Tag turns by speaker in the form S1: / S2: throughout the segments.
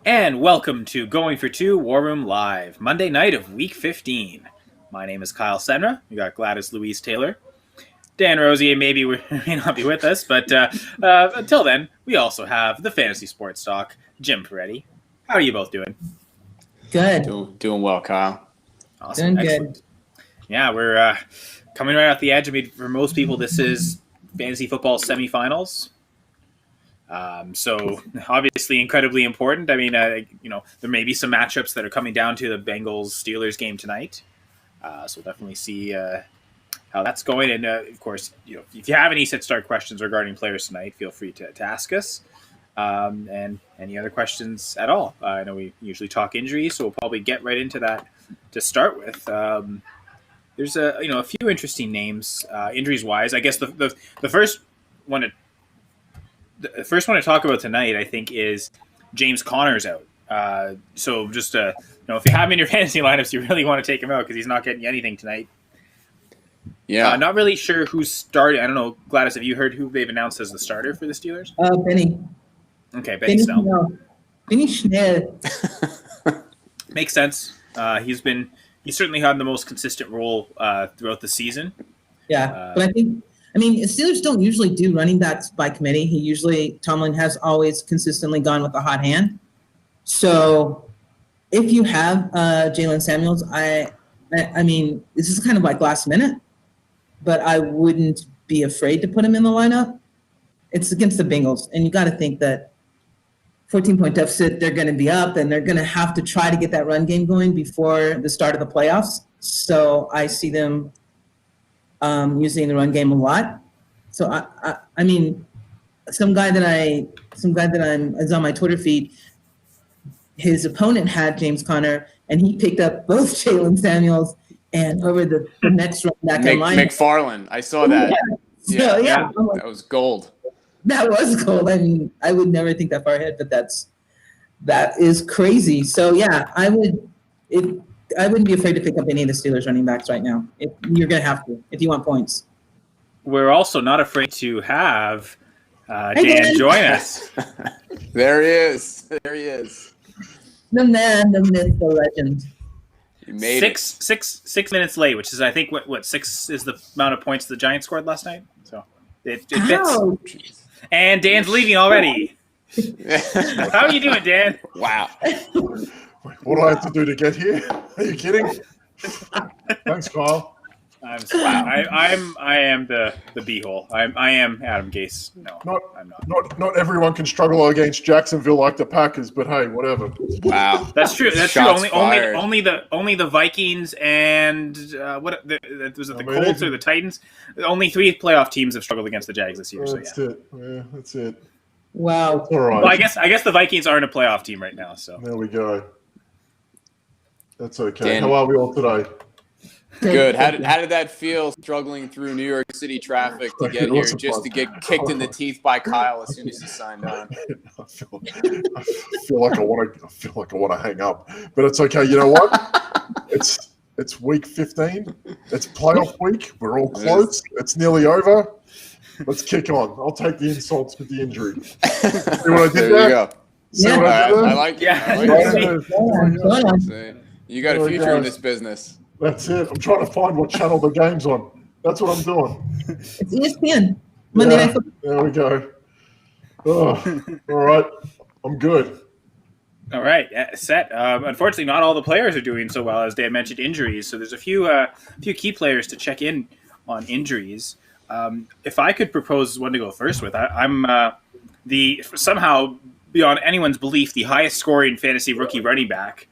S1: And welcome to Going for Two War Room Live, Monday night of Week 15. My name is Kyle Senra. We got Gladys Louise Taylor. Dan Rosier may not be with us, but until then, we also have the Fantasy Sports Doc, Jim Peretti. How are you both doing?
S2: Good.
S3: Doing well, Kyle.
S1: Awesome.
S2: Doing
S1: Excellent.
S2: good.
S1: Yeah, we're coming right off the edge. I mean, for most people, this is fantasy football semifinals. So obviously incredibly important. I mean, there may be some matchups that are coming down to the Bengals-Steelers game tonight. So we'll definitely see how that's going. And of course, if you have any set start questions regarding players tonight, feel free to ask us. And any other questions at all. I know we usually talk injuries, so we'll probably get right into that to start with. There's a few interesting names injuries wise. I guess the first one to to talk about tonight, I think, is James Conner's out. So just if you have him in your fantasy lineups, you really want to take him out because he's not getting anything tonight.
S3: Yeah,
S1: not really sure who's starting. I don't know, Gladys. Have you heard who they've announced as the starter for the Steelers?
S2: Benny.
S1: Okay, Benny Snell.
S2: Benny Schnell.
S1: Makes sense. He's certainly had the most consistent role throughout the season.
S2: Yeah, but Steelers don't usually do running backs by committee. Tomlin has always consistently gone with a hot hand. So if you have Jalen Samuels, I mean, this is kind of like last minute, but I wouldn't be afraid to put him in the lineup. It's against the Bengals, and you got to think that 14-point deficit, they're going to be up, and they're going to have to try to get that run game going before the start of the playoffs. So I see them using the run game a lot. So I mean, some guy that is on my Twitter feed, his opponent had James Conner, and he picked up both Jalen Samuels and over the next run back in line.
S3: McFarland. I saw that.
S2: Yeah.
S3: That was gold.
S2: That was gold. I mean, I would never think that far ahead, but that is crazy. So yeah, I wouldn't be afraid to pick up any of the Steelers running backs right now. You're going to have to if you want points.
S1: We're also not afraid to have Dan join us.
S3: There he is.
S2: The man, the myth, the legend.
S3: You made
S1: six minutes late, which is I think what 6 is the amount of points the Giants scored last night. So it fits. And Dan's leaving already. How are you doing, Dan?
S3: Wow.
S4: What do I have to do to get here? Are you kidding? Thanks, Kyle.
S1: I am the beehole. I am Adam Gase. No, I'm not.
S4: Not everyone can struggle against Jacksonville like the Packers, but hey, whatever.
S3: Wow,
S1: that's true. That's
S3: Shots
S1: true.
S3: fired.
S1: Only the Vikings and was it the Colts or the Titans? Only 3 playoff teams have struggled against the Jags this year.
S4: That's it. Yeah, that's it.
S2: Wow.
S4: All right.
S1: Well, I guess the Vikings aren't a playoff team right now. So
S4: there we go. That's okay.
S3: Dan,
S4: how are we all today?
S3: Good. How did that feel struggling through New York City traffic to get here just to get kicked in the teeth by Kyle as soon as he signed on?
S4: I feel like I want to hang up, but it's okay. You know what? It's week 15. It's playoff week. We're all close. It's nearly over. Let's kick on. I'll take the insults with the injury. See what I did there?
S3: You go. I like it. You got a future in this business.
S4: That's it. I'm trying to find what channel the game's on. That's what I'm doing.
S2: It's ESPN. Monday Night Football.
S4: There we go. Oh, all right. I'm good.
S1: All right, set. Unfortunately, not all the players are doing so well, as Dan mentioned, injuries. So there's a few key players to check in on injuries. If I could propose one to go first with, I'm somehow beyond anyone's belief the highest scoring fantasy rookie running back.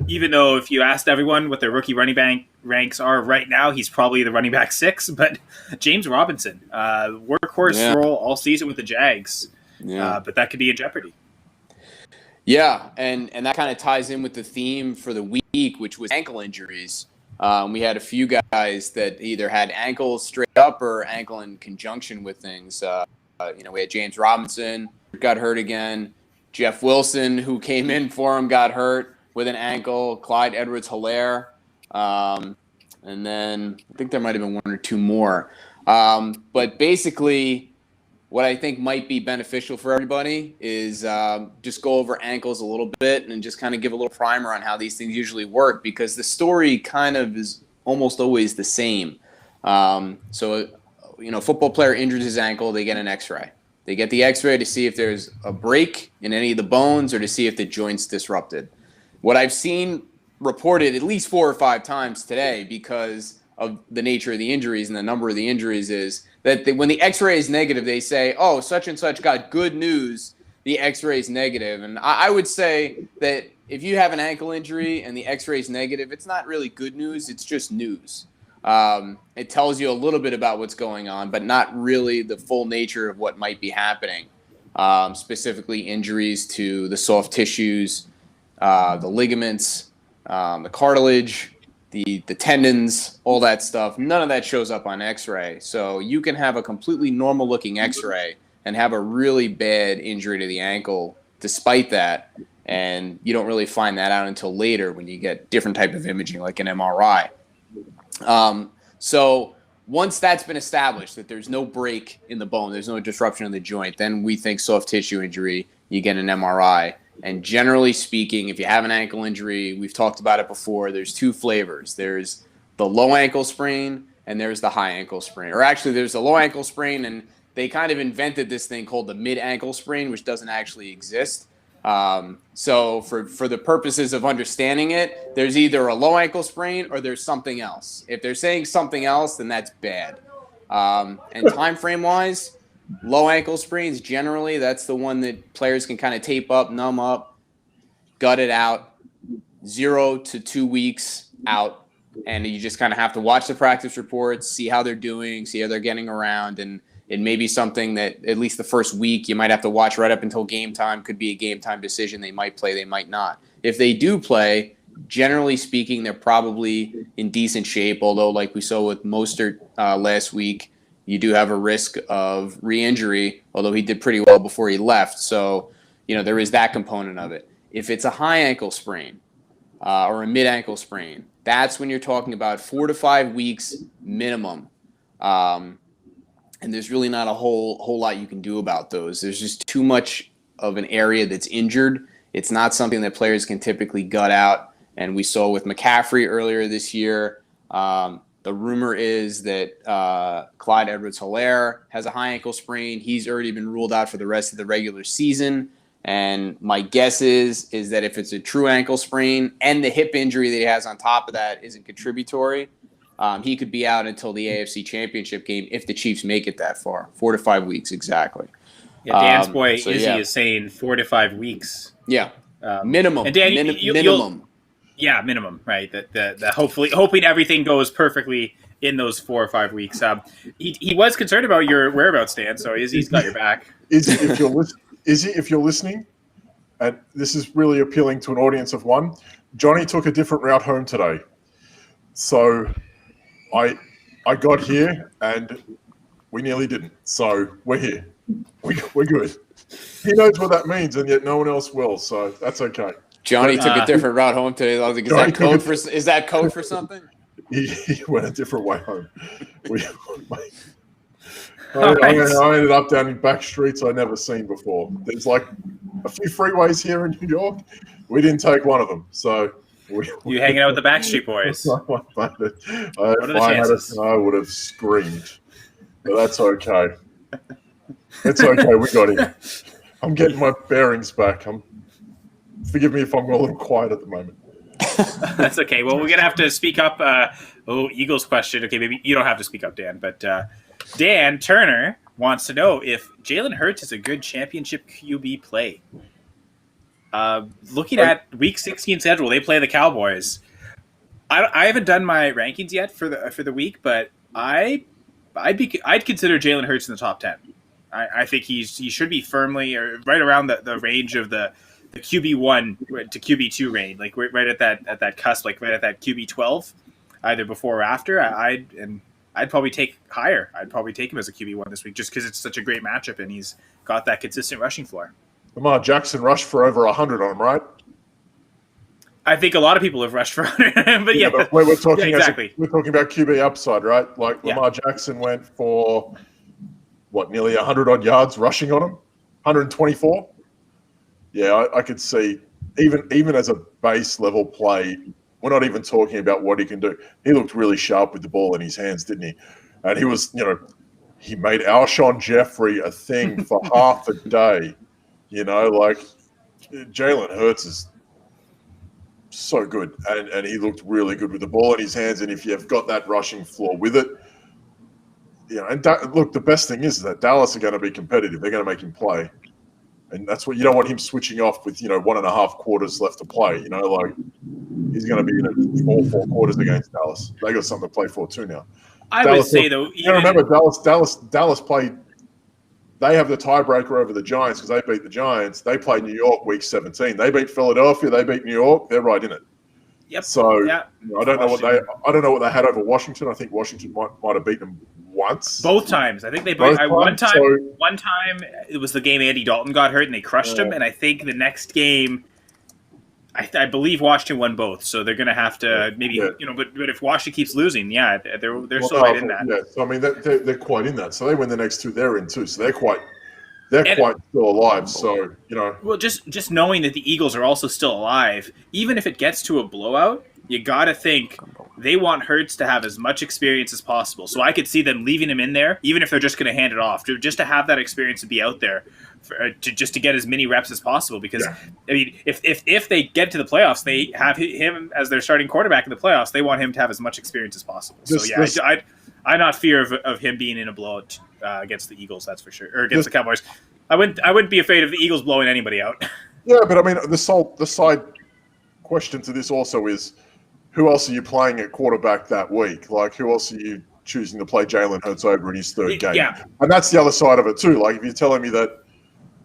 S1: Even though if you asked everyone what their rookie running back ranks are right now, he's probably the running back 6. But James Robinson, workhorse role all season with the Jags, but that could be in jeopardy.
S3: Yeah, and that kind of ties in with the theme for the week, which was ankle injuries. We had a few guys that either had ankles straight up or ankle in conjunction with things. We had James Robinson got hurt again. Jeff Wilson, who came in for him, got hurt with an ankle. Clyde Edwards-Helaire. And then I think there might have been 1 or 2 more. But basically, what I think might be beneficial for everybody is just go over ankles a little bit and just kind of give a little primer on how these things usually work, because the story kind of is almost always the same. So, football player injures his ankle, they get an x-ray. They get the x-ray to see if there's a break in any of the bones or to see if the joint's disrupted. What I've seen reported at least 4 or 5 times today, because of the nature of the injuries and the number of the injuries, is that when the x-ray is negative, they say, oh, such and such got good news, the x-ray is negative. And I would say that if you have an ankle injury and the x-ray is negative, it's not really good news, it's just news. It tells you a little bit about what's going on, but not really the full nature of what might be happening, specifically injuries to the soft tissues, the ligaments, the cartilage, the tendons, all that stuff. None of that shows up on x-ray. So you can have a completely normal looking x-ray and have a really bad injury to the ankle despite that. And you don't really find that out until later when you get different type of imaging like an MRI. So once that's been established, that there's no break in the bone, there's no disruption in the joint, then we think soft tissue injury, you get an MRI. And generally speaking, if you have an ankle injury, we've talked about it before, there's 2 flavors. There's the low ankle sprain and there's the high ankle sprain. Or actually, there's the low ankle sprain, and they kind of invented this thing called the mid ankle sprain, which doesn't actually exist. So for the purposes of understanding it, there's either a low ankle sprain or there's something else. If they're saying something else, then that's bad. And time frame wise, low ankle sprains, generally, that's the one that players can kind of tape up, numb up, gut it out, 0 to 2 weeks out. And you just kind of have to watch the practice reports, see how they're doing, see how they're getting around. And it may be something that at least the first week you might have to watch right up until game time. Could be a game time decision. They might play, they might not. If they do play, generally speaking, they're probably in decent shape. Although, like we saw with Mostert last week, you do have a risk of re-injury, although he did pretty well before he left. So, there is that component of it. If it's a high ankle sprain or a mid-ankle sprain, that's when you're talking about 4 to 5 weeks minimum. And there's really not a whole lot you can do about those. There's just too much of an area that's injured. It's not something that players can typically gut out. And we saw with McCaffrey earlier this year, the rumor is that Clyde Edwards-Helaire has a high ankle sprain. He's already been ruled out for the rest of the regular season. And my guess is that if it's a true ankle sprain and the hip injury that he has on top of that isn't contributory, he could be out until the AFC Championship game if the Chiefs make it that far. 4 to 5 weeks, exactly.
S1: Yeah, Dan's boy Izzy is saying 4 to 5 weeks.
S3: Yeah, minimum.
S1: And Dan,
S3: minimum.
S1: Yeah, minimum, right? That hoping everything goes perfectly in those 4 or 5 weeks. He was concerned about your whereabouts, Dan. So Izzy's got your back.
S4: Izzy, if you're listening, and this is really appealing to an audience of one, Johnny took a different route home today. So I got here and we nearly didn't. So we're here. We're good. He knows what that means, and yet no one else will. So that's okay.
S3: Johnny took a different route home today. I was like, is that code for something?
S4: He went a different way home. I ended up down in back streets I'd never seen before. There's like a few freeways here in New York. We didn't take one of them. So
S1: you hanging out with the Backstreet Boys?
S4: I would have screamed. But that's okay. It's okay. We got him. I'm getting my bearings back. Forgive me if I'm a little quiet at the moment.
S1: That's okay. Well, we're going to have to speak up. Eagles question. Okay, maybe you don't have to speak up, Dan. But Dan Turner wants to know if Jalen Hurts is a good championship QB play. Looking at Week 16 schedule, they play the Cowboys. I haven't done my rankings yet for the week, but I'd consider Jalen Hurts in the top 10. I think he should be firmly or right around the range of the QB1 to QB2 range, like right at that cusp, like right at that QB12, either before or after. I'd probably take higher. I'd probably take him as a QB1 this week just because it's such a great matchup and he's got that consistent rushing floor.
S4: Lamar Jackson rushed for over 100 on him, right?
S1: I think a lot of people have rushed for 100, but yeah.
S4: But we're talking
S1: exactly.
S4: We're talking about QB upside, right? Like Lamar Jackson went for nearly 100-odd yards rushing on him, 124. Yeah, I could see, even as a base level play, we're not even talking about what he can do. He looked really sharp with the ball in his hands, didn't he? And he was, he made Alshon Jeffrey a thing for half the day. Jalen Hurts is so good, and he looked really good with the ball in his hands. And if you've got that rushing floor with it, look, the best thing is that Dallas are going to be competitive. They're going to make him play. And that's what you don't want him switching off with, 1.5 quarters left to play. He's going to be in it all 4 quarters against Dallas. They got something to play for too now.
S1: I would say though,
S4: remember Dallas played. They have the tiebreaker over the Giants because they beat the Giants. They played New York week 17. They beat Philadelphia. They beat New York. They're right in it.
S1: Yep.
S4: So I don't know what they had over Washington. I think Washington might have beaten them once.
S1: Both times. I think they
S4: Both
S1: beat one time.
S4: So,
S1: one time it was the game Andy Dalton got hurt and they crushed him. And I think the next game, I believe Washington won both. So they're going to have to maybe but if Washington keeps losing, they're still right in that.
S4: Yeah. So I mean they're quite in that. So they win the next 2, they're in too. So they're quite still alive. So
S1: Well, just knowing that the Eagles are also still alive, even if it gets to a blowout, you got to think they want Hurts to have as much experience as possible. So I could see them leaving him in there, even if they're just going to hand it off, just to have that experience to be out there, to get as many reps as possible. Because I mean, if they get to the playoffs, they have him as their starting quarterback in the playoffs. They want him to have as much experience as possible. I'm not fear of him being in a blowout against the Eagles. That's for sure, or against the Cowboys. I wouldn't be afraid of the Eagles blowing anybody out.
S4: Yeah, but I mean, the side question to this also is, who else are you playing at quarterback that week? Like, who else are you choosing to play Jalen Hurts over in his 3rd game?
S1: Yeah.
S4: And that's the other side of it too. Like, if you're telling me that,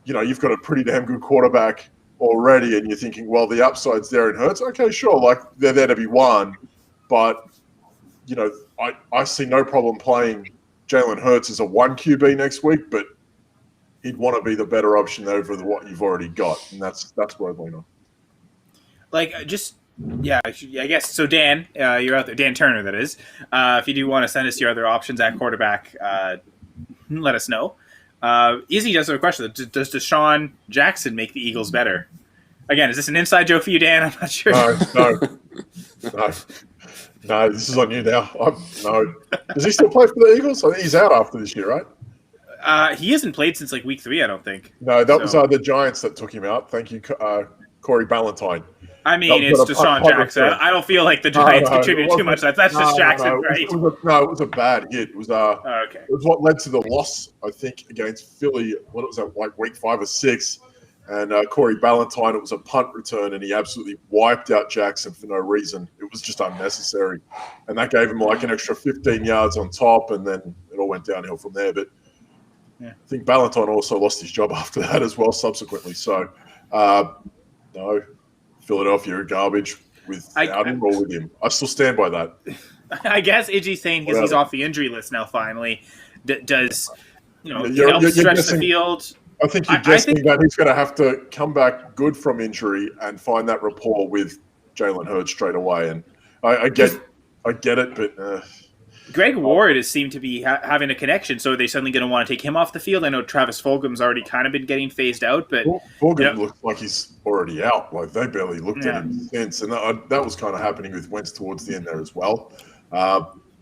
S4: you've got a pretty damn good quarterback already and you're thinking, well, the upside's there in Hurts. Okay, sure. Like, they're there to be won. But, I see no problem playing Jalen Hurts as a 1 QB next week, but he'd want to be the better option over what you've already got. And that's where I lean on.
S1: Like, I guess. So, Dan, you're out there. Dan Turner, that is. If you do want to send us your other options at quarterback, let us know. Izzy does have a question. Does Desean Jackson make the Eagles better? Again, is this an inside joke for you, Dan? I'm not sure.
S4: No, this is on you now. No. Does he still play for the Eagles? I think he's out after this year, right?
S1: He hasn't played since week 3, I don't think.
S4: No, that was the Giants that took him out. Thank you, Corey Valentine.
S1: I mean, it's Desean Jackson. I don't feel like the Giants contributed too much. That's just Jackson, right?
S4: It was a bad hit. It was
S1: okay.
S4: It was what led to the loss, I think, against Philly. What was that, like week 5 or 6? And Corey Valentine, it was a punt return, and he absolutely wiped out Jackson for no reason. It was just unnecessary. And that gave him like an extra 15 yards on top, and then it all went downhill from there. But I think Valentine also lost his job after that as well subsequently. So, no, Philadelphia are garbage without him or with him. I still stand by that.
S1: I guess Iggy's saying because he's off the injury list now finally. Does help stretch the field?
S4: I think you're guessing that he's going to have to come back good from injury and find that rapport with Jalen Hurts straight away. And I get it, but
S1: Greg Ward has seemed to be having a connection. So are they suddenly going to want to take him off the field? I know Travis Fulgham's already kind of been getting phased out, but
S4: Fulgham looks like he's already out. Like they barely looked at him since, and that was kind of happening with Wentz towards the end there as well.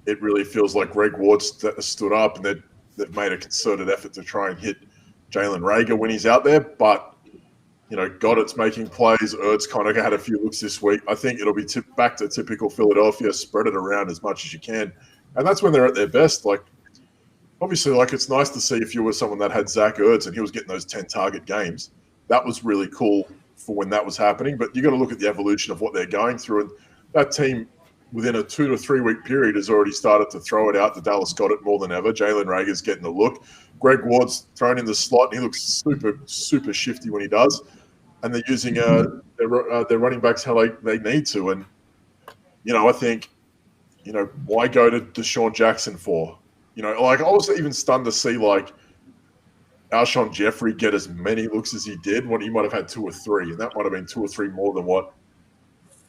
S4: It really feels like Greg Ward stood up, and they've made a concerted effort to try and hit Jalen Reagor when he's out there, but Goddart's making plays. Ertz kind of had a few looks this week. I think it'll be back to typical Philadelphia, spread it around as much as you can, and that's when they're at their best. Like obviously, like it's nice to see if you were someone that had Zach Ertz and he was getting those 10-target games. That was really cool for when that was happening. But you got to look at the evolution of what they're going through, and that team within a 2 to 3 week period has already started to throw it out to Dallas Goedert more than ever. Jalen Reagor's getting the look. Greg Ward's thrown in the slot, and he looks super, super shifty when he does. And they're using their running backs how they need to. And, I think, why go to Desean Jackson for? Like I was even stunned to see, like, Alshon Jeffrey get as many looks as he did when he might have had 2 or 3. And that might have been 2 or 3 more than what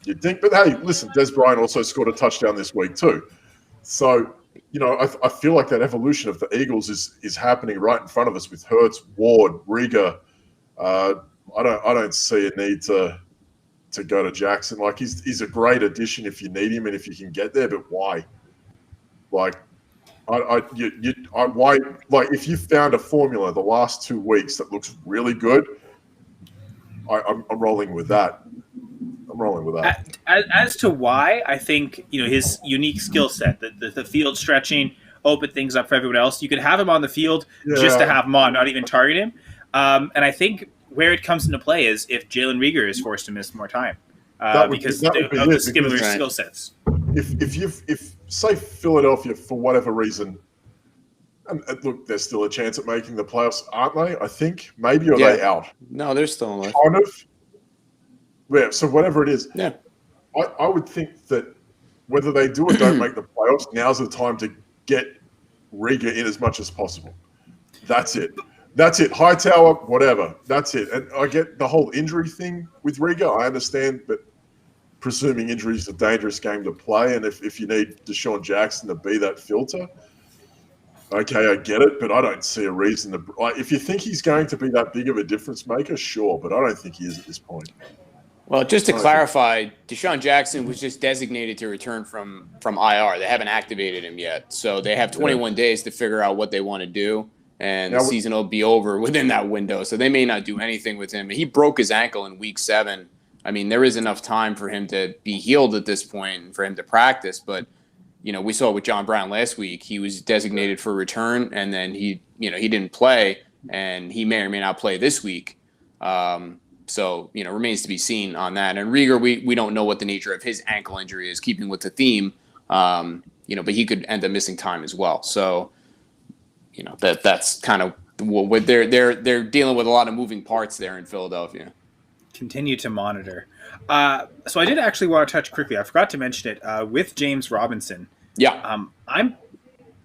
S4: you'd think. But, hey, listen, Des Bryant also scored a touchdown this week too. So, I feel like that evolution of the Eagles is happening right in front of us with Hurts, Ward, Rieger. I don't see a need to go to Jackson. Like he's a great addition if you need him and if you can get there, but why? Like why? Like if you found a formula the last 2 weeks that looks really good, I'm rolling with that.
S1: As to why, I think his unique skill set, the field stretching, open things up for everyone else. You could have him on the field just to have him on, not even target him. And I think where it comes into play is if Jalen Rieger is forced to miss more time because of the similar skill sets.
S4: If say Philadelphia for whatever reason, and look, there's still a chance at making the playoffs, aren't they? I think maybe are they out?
S3: No, they're still alive.
S4: Kind of. Yeah. So whatever it is,
S3: yeah,
S4: I would think that whether they do or don't make the playoffs, now's the time to get Rieger in as much as possible. That's it. Hightower, whatever. That's it. And I get the whole injury thing with Rieger. I understand, but presuming injury is a dangerous game to play, and if you need Desean Jackson to be that filter, okay, I get it, but I don't see a reason to. If you think he's going to be that big of a difference maker, sure, but I don't think he is at this point.
S3: Well, just to clarify, Desean Jackson was just designated to return from IR. They haven't activated him yet, so they have 21 days to figure out what they want to do, and the season will be over within that window. So they may not do anything with him. He broke his ankle in Week 7. I mean, there is enough time for him to be healed at this point and for him to practice. But we saw with John Brown last week. He was designated for return, and then he didn't play, and he may or may not play this week. So, remains to be seen on that. And Rieger, we don't know what the nature of his ankle injury is, keeping with the theme, but he could end up missing time as well. So, that's kind of what they're dealing with, a lot of moving parts there in Philadelphia.
S1: Continue to monitor. So I did actually want to touch quickly. I forgot to mention it with James Robinson.
S3: Yeah.
S1: I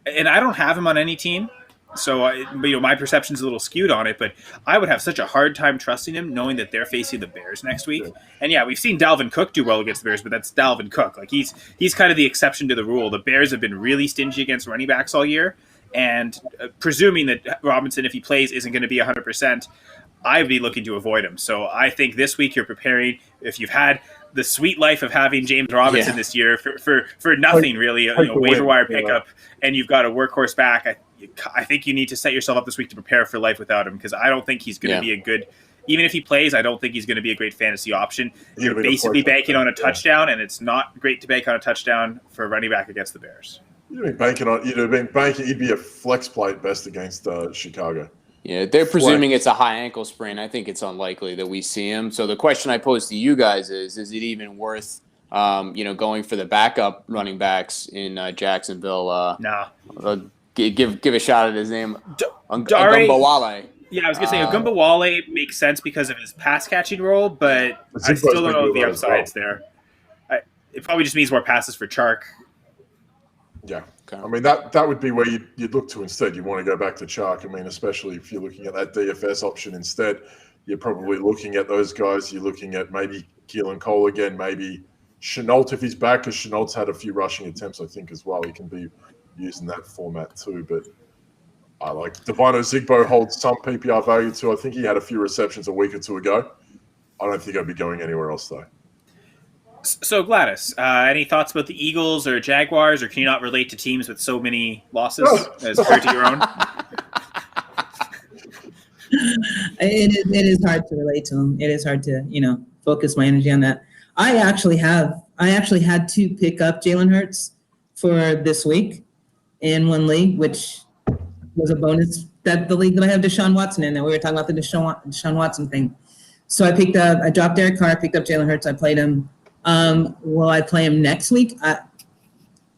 S1: don't have him on any team. So, my perception's a little skewed on it, but I would have such a hard time trusting him knowing that they're facing the Bears next week. And yeah, we've seen Dalvin Cook do well against the Bears, but that's Dalvin Cook. Like he's kind of the exception to the rule. The Bears have been really stingy against running backs all year. And presuming that Robinson, if he plays, isn't going to be 100%, I'd be looking to avoid him. So I think this week you're preparing, if you've had the sweet life of having James Robinson this year for nothing really, waiver wire pickup, and you've got a workhorse back, I think you need to set yourself up this week to prepare for life without him, because I don't think he's going to be a good, even if he plays, I don't think he's going to be a great fantasy option. You're basically banking on a touchdown, and it's not great to bank on a touchdown for a running back against the Bears.
S4: You'd be a flex play at best against Chicago.
S3: Yeah, they're presuming it's a high ankle sprain. I think it's unlikely that we see him. So the question I pose to you guys is it even worth, going for the backup running backs in Jacksonville?
S1: No.
S3: Give a shot at his name.
S1: Ogunbowale. Yeah, I was going to say Ogunbowale makes sense because of his pass catching role, but I still don't know if the upside's there. It probably just means more passes for Chark.
S4: Yeah. Okay. I mean, that would be where you'd look to instead. You want to go back to Chark. I mean, especially if you're looking at that DFS option instead, you're probably looking at those guys. You're looking at maybe Keelan Cole again, maybe Chenault if he's back, because Chenault's had a few rushing attempts, I think, as well. He can be used in that format too. But I like Devino Zigbo holds some PPR value too. I think he had a few receptions a week or two ago. I don't think I'd be going anywhere else though.
S1: So Gladys, any thoughts about the Eagles or Jaguars, or can you not relate to teams with so many losses as compared to your own?
S2: It is hard to relate to them. It is hard to focus my energy on that. I actually had to pick up Jalen Hurts for this week in one league, which was a bonus. That the league that I have Deshaun Watson in, and we were talking about the Deshaun Watson thing. So I dropped Derek Carr, picked up Jalen Hurts. I played him. Will I play him next week? I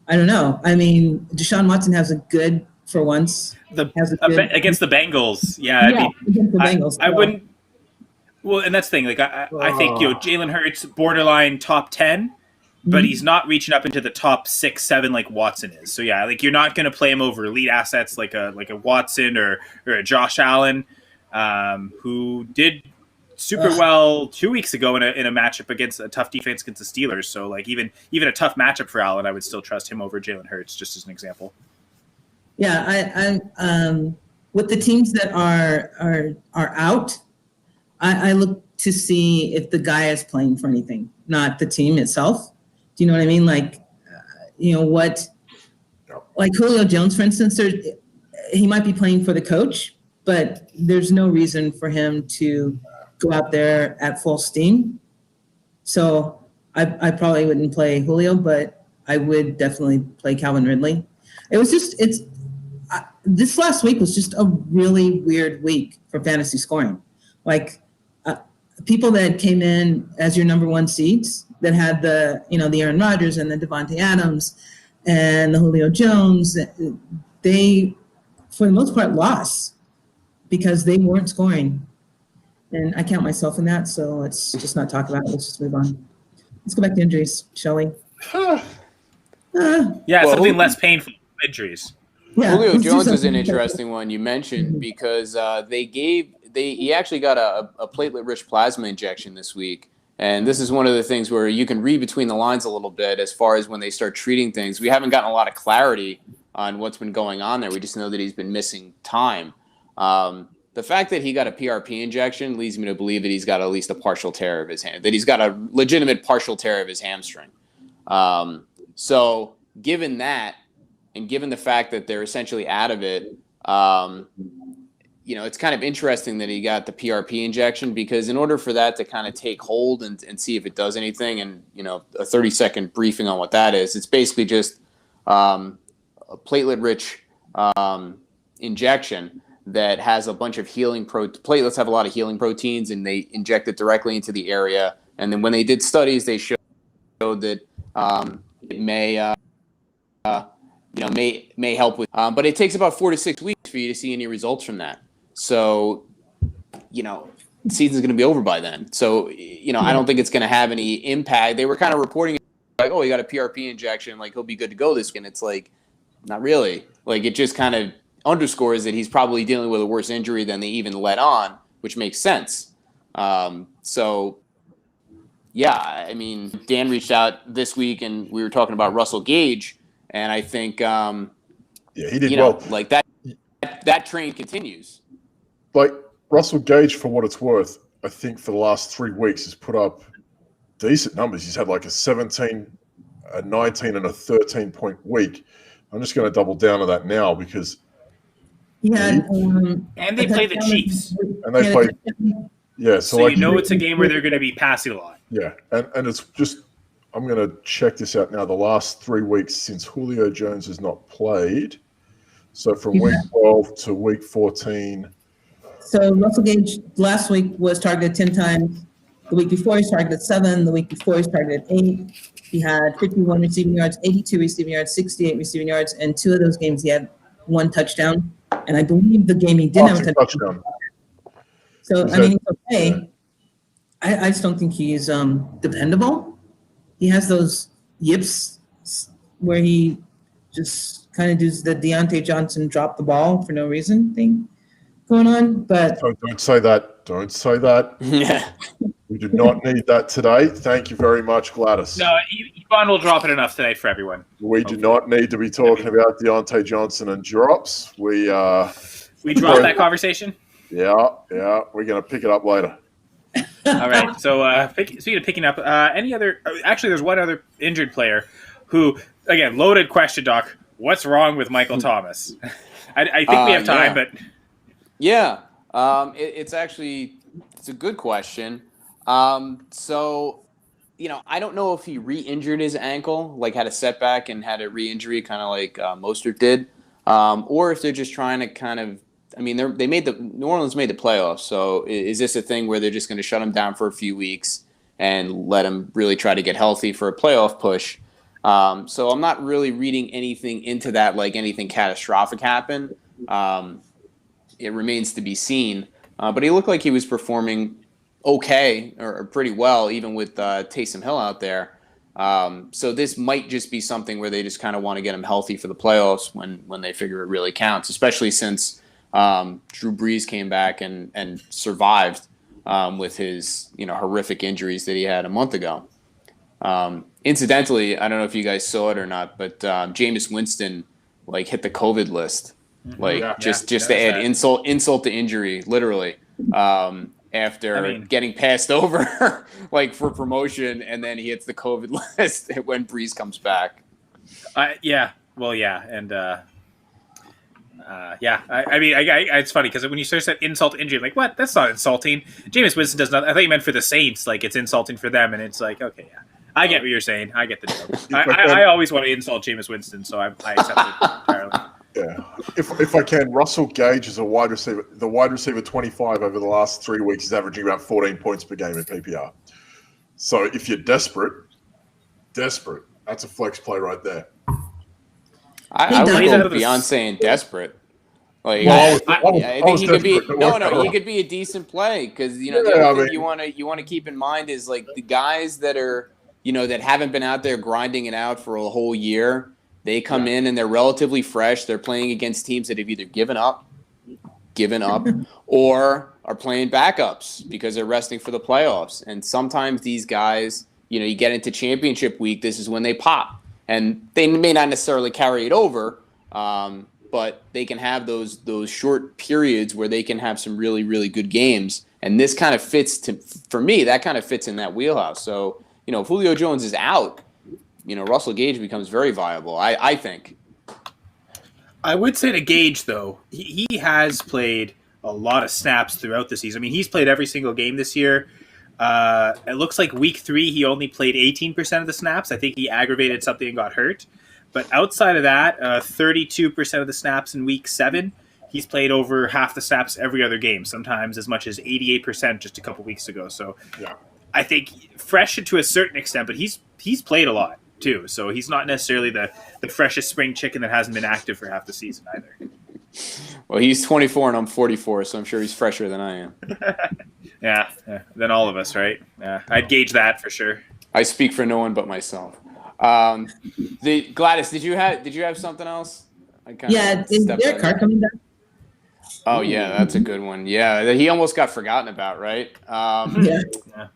S2: don't know. I mean, Deshaun Watson has a good, for once.
S1: Against the Bengals. Yeah,
S2: against the Bengals.
S1: I wouldn't. Well, and that's the thing. Like, I think Jalen Hurts borderline top 10, but he's not reaching up into the top 6, 7 like Watson is. So yeah, like you're not going to play him over elite assets like a Watson or a Josh Allen, who did super well 2 weeks ago in a matchup against a tough defense against the Steelers. So like even a tough matchup for Allen, I would still trust him over Jalen Hurts, just as an example.
S2: Yeah, I with the teams that are out, I look to see if the guy is playing for anything, not the team itself. Do you know what I mean? Like, what, like Julio Jones, for instance, he might be playing for the coach, but there's no reason for him to go out there at full steam. So I probably wouldn't play Julio, but I would definitely play Calvin Ridley. This last week was just a really weird week for fantasy scoring. Like people that came in as your number one seeds that had the Aaron Rodgers and the Devontae Adams and the Julio Jones, they, for the most part, lost because they weren't scoring. And I count myself in that, so let's just not talk about it. Let's just move on. Let's go back to injuries, shall we?
S1: Something less painful, injuries.
S2: Yeah,
S3: Julio Jones is an interesting one you mentioned because he actually got a platelet-rich plasma injection this week. And this is one of the things where you can read between the lines a little bit as far as when they start treating things. We haven't gotten a lot of clarity on what's been going on there. We just know that he's been missing time. The fact that he got a PRP injection leads me to believe that he's got at least a partial tear of his hand, that he's got a legitimate partial tear of his hamstring. So given that, and given the fact that they're essentially out of it, it's kind of interesting that he got the PRP injection because in order for that to kind of take hold and see if it does anything, and a 30-second briefing on what that is, it's basically just a platelet-rich injection that has a bunch of platelets have a lot of healing proteins, and they inject it directly into the area. And then when they did studies, they showed that it may help with, but it takes about 4 to 6 weeks for you to see any results from that. So, the season's going to be over by then. So, I don't think it's going to have any impact. They were kind of reporting like, oh, he got a PRP injection, like he'll be good to go this week. And it's like, not really. Like it just kind of underscores that he's probably dealing with a worse injury than they even let on, which makes sense. So, yeah, I mean, Dan reached out this week and we were talking about Russell Gage. And I think,
S4: he did well.
S3: Like that train continues.
S4: Like Russell Gage, for what it's worth, I think for the last 3 weeks has put up decent numbers. He's had like a 17, a 19, and a 13-point week. I'm just going to double down on that now because
S2: and
S1: they play the Chiefs.
S4: And they play,
S1: So like, it's a game where they're going to be passing a lot.
S4: Yeah, and it's just, I'm going to check this out now. The last 3 weeks since Julio Jones has not played. So from week 12 to week 14.
S2: So Russell Gage last week was targeted 10 times. The week before he was targeted 7. The week before he was targeted 8. He had 51 receiving yards, 82 receiving yards, 68 receiving yards, and 2 of those games he had 1 touchdown. And I believe the game he didn't have a touchdown. So, he's okay. I just don't think he's dependable. He has those yips where he just kind of does the Deontay Johnson drop the ball for no reason thing going on. But
S4: don't say that. Don't say that.
S3: Yeah.
S4: We do not need that today. Thank you very much, Gladys.
S1: No, Yvonne will drop it enough tonight for everyone.
S4: We do not need to be talking about Deontay Johnson and drops. We drop
S1: that conversation?
S4: Yeah. We're going to pick it up later.
S1: All right. So speaking of picking up, any other? Actually, there's one other injured player who, again, loaded question, Doc. What's wrong with Michael Thomas? I think we have time, but
S3: yeah, it's a good question. So, I don't know if he re-injured his ankle, like had a setback and had a re-injury, kind of like Mostert did, or if they're just trying to kind of. I mean, New Orleans made the playoffs, so is this a thing where they're just going to shut him down for a few weeks and let him really try to get healthy for a playoff push? So I'm not really reading anything into that, like anything catastrophic happened. It remains to be seen. But he looked like he was performing okay or pretty well, even with Taysom Hill out there. So this might just be something where they just kind of want to get him healthy for the playoffs when they figure it really counts, especially since Drew Brees came back and survived. with his horrific injuries that he had a month ago. Incidentally, I don't know if you guys saw it or not, but Jameis Winston hit the COVID list, just to add insult to injury, literally. After getting passed over for promotion, and then he hits the COVID list when Breeze comes back.
S1: It's funny because when you start said insult to injury, I'm like, what? That's not insulting. Jameis Winston does not. I thought you meant for the Saints, it's insulting for them, and it's like, okay, yeah, I get what you're saying. I get the joke. I always want to insult Jameis Winston, so I accept it entirely.
S4: Yeah, if I can, Russell Gage is a wide receiver. The wide receiver 25 over the last 3 weeks is averaging about 14 points per game in PPR. So if you're desperate, that's a flex play right there.
S3: I would go beyond saying desperate. I think he could be he could be a decent play because the other thing you want to keep in mind is the guys that are that haven't been out there grinding it out for a whole year. They come in and they're relatively fresh. They're playing against teams that have either given up, or are playing backups because they're resting for the playoffs. And sometimes these guys, you get into championship week, this is when they pop. And they may not necessarily carry it over, but they can have those short periods where they can have some really, really good games. And this kind of fits for me, that kind of fits in that wheelhouse. So, if Julio Jones is out, Russell Gage becomes very viable, I think.
S1: I would say to Gage, though, he has played a lot of snaps throughout the season. I mean, he's played every single game this year. It looks like week 3, he only played 18% of the snaps. I think he aggravated something and got hurt. But outside of that, 32% of the snaps in week 7, he's played over half the snaps every other game, sometimes as much as 88% just a couple weeks ago. So I think fresh to a certain extent, but he's played a lot too. So he's not necessarily the freshest spring chicken that hasn't been active for half the season either.
S3: Well, he's 24 and I'm 44, so I'm sure he's fresher than I am.
S1: Yeah, than all of us, right? Yeah, I'd gauge that for sure.
S3: I speak for no one but myself. Gladys, did you have something else?
S2: Is Derek Carr coming back?
S3: Oh yeah, that's a good one. Yeah, he almost got forgotten about, right?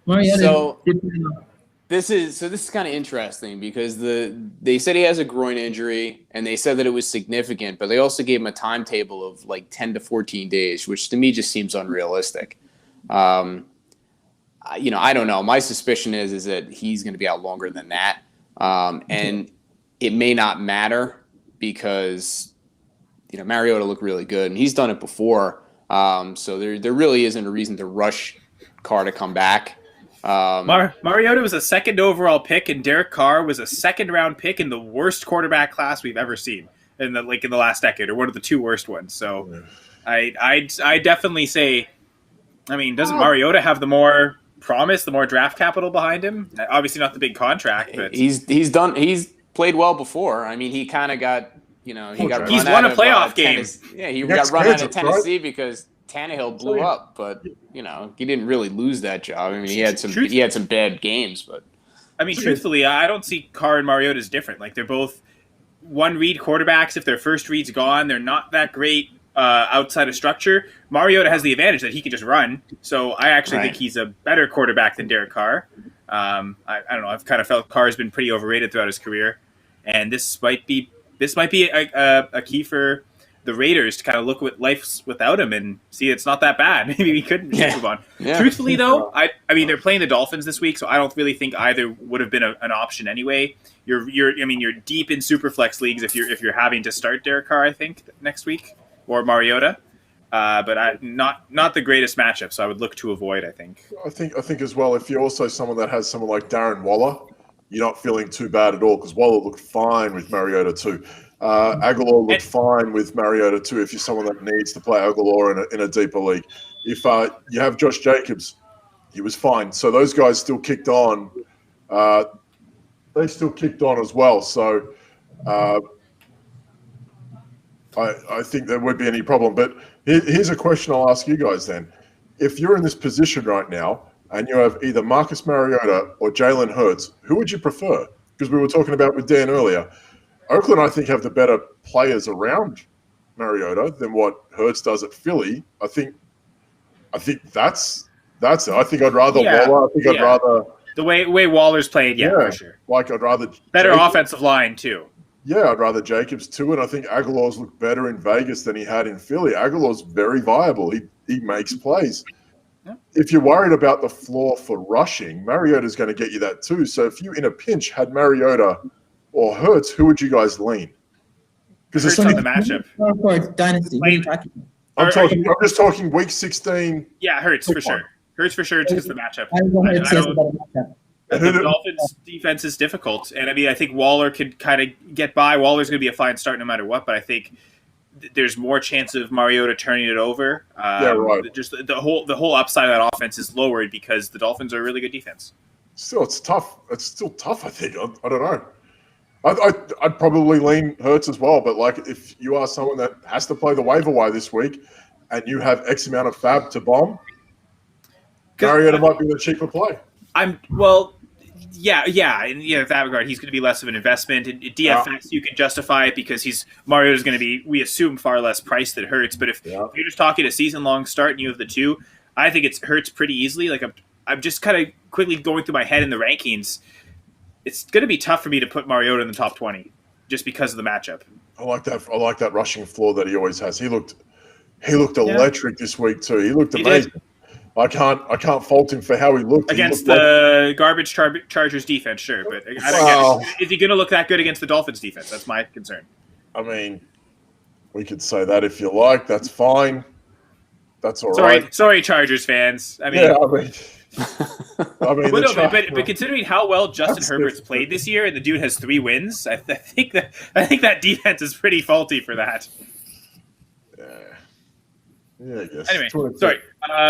S2: Mariota.
S3: So this is kind of interesting because they said he has a groin injury and they said that it was significant, but they also gave him a timetable of 10 to 14 days, which to me just seems unrealistic. I don't know. My suspicion is that he's going to be out longer than that, and it may not matter because Mariota looked really good and he's done it before. So there really isn't a reason to rush Carr to come back.
S1: Mariota was a second overall pick, and Derek Carr was a second-round pick in the worst quarterback class we've ever seen in the last decade, or one of the 2 worst ones. So, I definitely say, doesn't Mariota have the more promise, the more draft capital behind him? Obviously, not the big contract, but
S3: he's played well before. He kind of got he got
S1: he's won a playoff game.
S3: He got run out of Tennessee because Tannehill blew up, but he didn't really lose that job. He had some bad games, but
S1: truthfully, I don't see Carr and Mariota as different. They're both one-read quarterbacks. If their first read's gone, they're not that great outside of structure. Mariota has the advantage that he can just run, so I actually think he's a better quarterback than Derek Carr. I don't know. I've kind of felt Carr's been pretty overrated throughout his career, and this might be a key for the Raiders to kind of look at life without him and see it's not that bad. Maybe we couldn't move on. Yeah. Truthfully, though, they're playing the Dolphins this week, so I don't really think either would have been an option anyway. You're deep in super flex leagues if you're having to start Derek Carr, I think, next week, or Mariota. But not the greatest matchup, so I would look to avoid. I think
S4: as well. If you're also someone that has someone like Darren Waller, you're not feeling too bad at all because Waller looked fine with Mariota too. Aguilar looked fine with Mariota too. If you're someone that needs to play Aguilar in a deeper league, if you have Josh Jacobs, he was fine. So those guys still kicked on. They still kicked on as well. So I think there would be any problem. But here's a question I'll ask you guys then. If you're in this position right now and you have either Marcus Mariota or Jalen Hurts, who would you prefer? Because we were talking about with Dan earlier. Oakland, I think, have the better players around Mariota than what Hurts does at Philly. I think that's That's it. I think I'd rather
S1: Yeah,
S4: Waller. I think I'd
S1: yeah.
S4: rather
S1: The way Waller's played, for sure.
S4: like I'd rather
S1: Better
S4: Jacobs.
S1: offensive line too.
S4: Yeah, I'd rather Jacobs too, and I think Aguilar's looked better in Vegas than he had in Philly. Aguilar's very viable. He makes plays.
S1: Yeah.
S4: If you're worried about the floor for rushing, Mariota's going to get you that too. So if you in a pinch had Mariota or Hurts, who would you guys lean? Because
S1: Hurts on the matchup.
S2: For Dynasty. What are you talking about?
S4: I'm just talking week 16.
S1: Yeah, Hurts for sure. Hurts for sure because the matchup.
S2: I don't know if it's a better matchup.
S1: The Dolphins' defense is difficult, and I mean, I think Waller could kind of get by. Waller's going to be a fine start no matter what, but I think there's more chance of Mariota turning it over.
S4: Right.
S1: Just the whole upside of that offense is lowered because the Dolphins are a really good defense.
S4: Still, it's tough. It's still tough. I think. I don't know. I'd probably lean Hurts as well, but like if you are someone that has to play the waiver wire this week, and you have X amount of fab to bomb, Mariota might be the cheaper play.
S1: Yeah, in that regard, he's going to be less of an investment. In DFS, you can justify it because Mariota's going to be, we assume, far less priced than Hurts. But if you're just talking a season-long start and you have the two, I think it's Hurts pretty easily. Like I'm just kind of quickly going through my head in the rankings. It's going to be tough for me to put Mariota in the top 20 just because of the matchup.
S4: I like that rushing floor that he always has. He looked electric this week too. He looked amazing. I can't fault him for how he looked
S1: against the garbage Chargers defense, sure, but I don't get it. Is he going to look that good against the Dolphins defense? That's my concern.
S4: I mean, we could say that if you like. That's fine. That's all right.
S1: Sorry, Chargers fans. I mean, but considering how well Justin Herbert's played this year, and the dude has 3 wins, I think that defense is pretty faulty for that.
S4: Yeah, I guess.
S1: Anyway, sorry.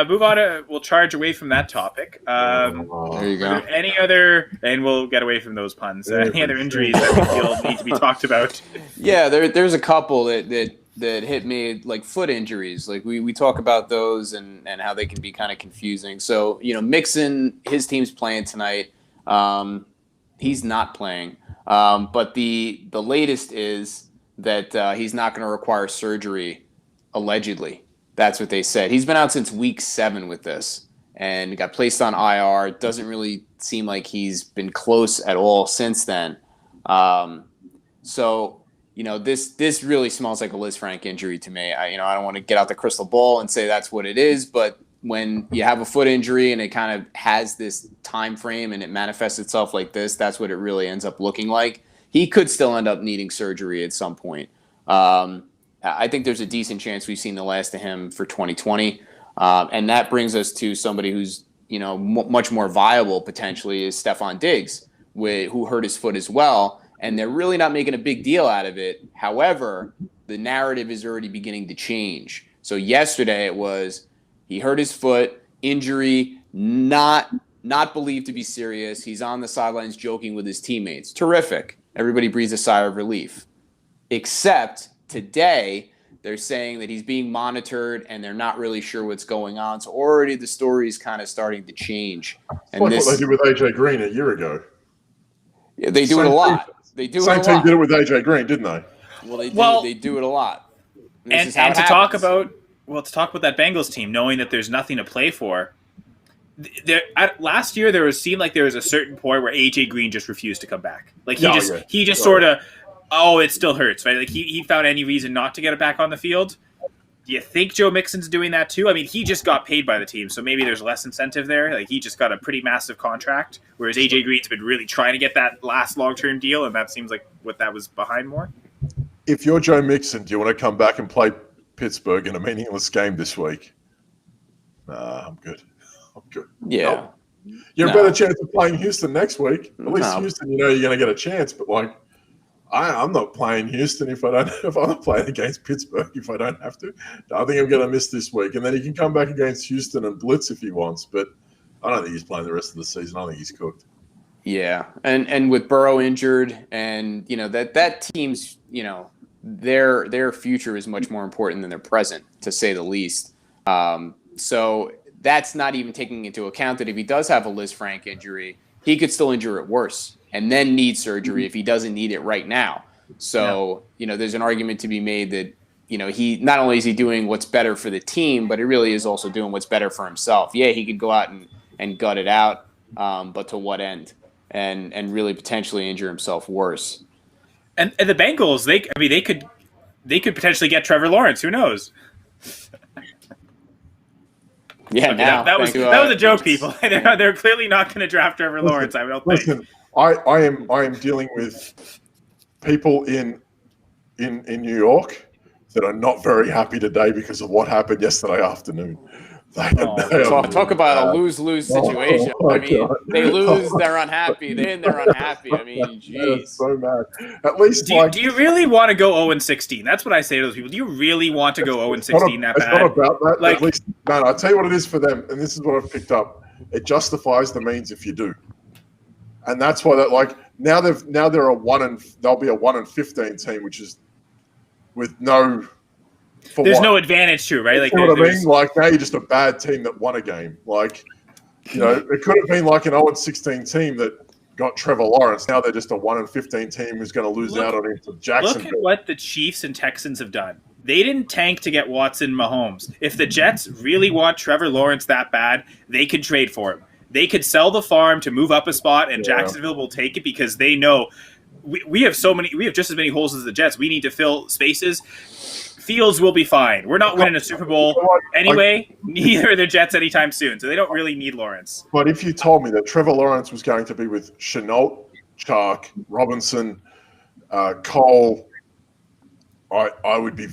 S1: Move on. We'll charge away from that topic.
S3: There you go.
S1: Any other, and we'll get away from those puns. Any other injuries that we feel need to be talked about?
S3: Yeah, there's a couple that hit me, like foot injuries. Like we talk about those and how they can be kind of confusing. So Mixon, his team's playing tonight. He's not playing. But the latest is that he's not going to require surgery, allegedly. That's what they said. He's been out since week 7 with this and got placed on IR. It doesn't really seem like he's been close at all since then. So this really smells like a Liz Frank injury to me. I don't want to get out the crystal ball and say that's what it is, but when you have a foot injury and it kind of has this time frame and it manifests itself like this, that's what it really ends up looking like. He could still end up needing surgery at some point. I think there's a decent chance we've seen the last of him for 2020. And that brings us to somebody who's, much more viable potentially is Stephon Diggs, who hurt his foot as well. And they're really not making a big deal out of it. However, the narrative is already beginning to change. So yesterday it was he hurt his foot, injury, not believed to be serious. He's on the sidelines joking with his teammates. Terrific. Everybody breathes a sigh of relief. Except today, they're saying that he's being monitored and they're not really sure what's going on. So already the story is kind of starting to change. And
S4: like what they did with AJ Green a year ago.
S3: Yeah, they do it a lot.
S4: Same team did it with AJ Green, didn't they?
S3: Well, they do it a lot.
S1: And to talk about that Bengals team, knowing that there's nothing to play for. Last year, seemed like there was a certain point where AJ Green just refused to come back. Like he just sort of. Oh, it still hurts, right? Like he found any reason not to get it back on the field. Do you think Joe Mixon's doing that too? I mean, he just got paid by the team, so maybe there's less incentive there. Like he just got a pretty massive contract, whereas AJ Green's been really trying to get that last long-term deal, and that seems like what that was behind more.
S4: If you're Joe Mixon, do you want to come back and play Pittsburgh in a meaningless game this week? I'm good.
S3: Yeah.
S4: You're a better chance of playing Houston next week. At least Houston, you're going to get a chance, but like. I'm not playing Houston if I'm not playing against Pittsburgh if I don't have to. I think I'm going to miss this week. And then he can come back against Houston and blitz if he wants. But I don't think he's playing the rest of the season. I think he's cooked.
S3: Yeah. And with Burrow injured and, that team's, their future is much more important than their present, to say the least. So that's not even taking into account that if he does have a Liz Frank injury, he could still injure it worse and then need surgery if he doesn't need it right now. So, there's an argument to be made that, he not only is he doing what's better for the team, but he really is also doing what's better for himself. Yeah, he could go out and gut it out, but to what end? And really potentially injure himself worse.
S1: And the Bengals, they could potentially get Trevor Lawrence. Who knows?
S3: Yeah, now
S1: that was a joke, people. They're clearly not going to draft Trevor Lawrence. I don't think.
S4: Listen, I am dealing with people in New York that are not very happy today because of what happened yesterday afternoon.
S3: Talk about a lose-lose situation. They lose, they're unhappy. Then they're unhappy. Jeez.
S4: So mad. At least,
S1: do you really want to go 0-16? That's what I say to those people. Do you really want to go 0-16 that bad?
S4: It's not about that. At least, man, I'll tell you what it is for them, and this is what I've picked up. It justifies the means if you do, and that's why that now they're they'll be a 1-15 team, which is with no.
S1: There's no advantage to it, right?
S4: You know what I mean? Now you're just a bad team that won a game. It could have been like an 0-16 team that got Trevor Lawrence. Now they're just a 1-15 team who's going to lose out on him to Jacksonville.
S1: Look at what the Chiefs and Texans have done. They didn't tank to get Watson, Mahomes. If the Jets really want Trevor Lawrence that bad, they could trade for him. They could sell the farm to move up a spot, and Jacksonville will take it because they know we have just as many holes as the Jets. We need to fill spaces. Fields will be fine. We're not winning a Super Bowl anyway. Neither are the Jets anytime soon, so they don't really need Lawrence.
S4: But if you told me that Trevor Lawrence was going to be with Chenault, Chark, Robinson, Cole, I would be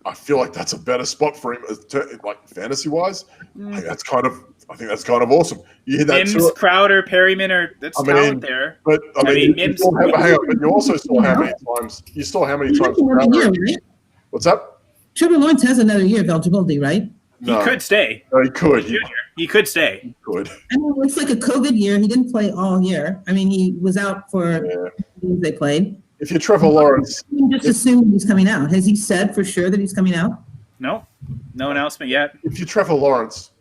S4: I feel like that's a better spot for him, fantasy-wise. I think that's kind of awesome. You hear that
S1: Mims, Crowder, Perryman talent there.
S4: But Mims. But you also saw how many times. You saw how many times. What's up?
S2: Trevor Lawrence has another year of eligibility, right?
S1: No. He could stay.
S4: No, he could.
S1: He could stay.
S4: He could.
S2: It's like a COVID year. He didn't play all year. He was out for games they played.
S4: If you're Trevor Lawrence,
S2: you just assume he's coming out. Has he said for sure that he's coming out?
S1: No announcement yet.
S4: If you're Trevor Lawrence,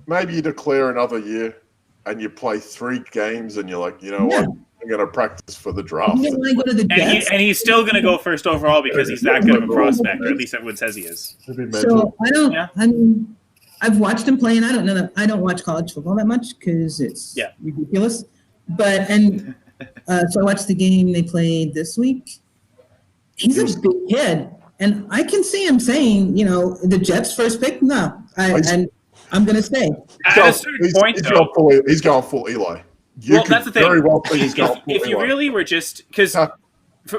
S4: maybe you declare another year and you play 3 games and you're like, what? I'm going to practice for the draft.
S2: And
S1: he's still going to go first overall because he's that good of a prospect, or at least everyone says he is.
S2: So I've watched him play, and I don't know that I don't watch college football that much because it's ridiculous. But so I watched the game they played this week. He's a big kid, and I can see him saying, the Jets' first pick. No, I'm going to stay.
S1: At a certain point,
S4: he's going full Eli.
S1: That's the thing.
S4: If
S1: you really were just because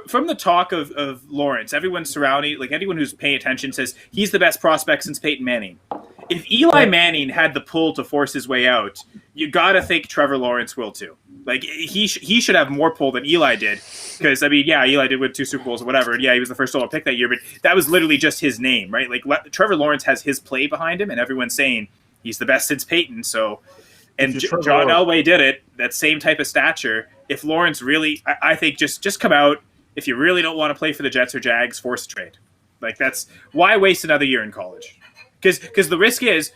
S1: from the talk of Lawrence, everyone surrounding, anyone who's paying attention says he's the best prospect since Peyton Manning. If Eli Manning had the pull to force his way out, you got to think Trevor Lawrence will too. He should have more pull than Eli did because Eli did win 2 Super Bowls or whatever, and he was the first overall pick that year, but that was literally just his name, right? Trevor Lawrence has his play behind him, and everyone's saying he's the best since Peyton, so. And John Elway did it, that same type of stature. If Lawrence really, I think just come out. If you really don't want to play for the Jets or Jags, force a trade. That's why waste another year in college? Because the risk is,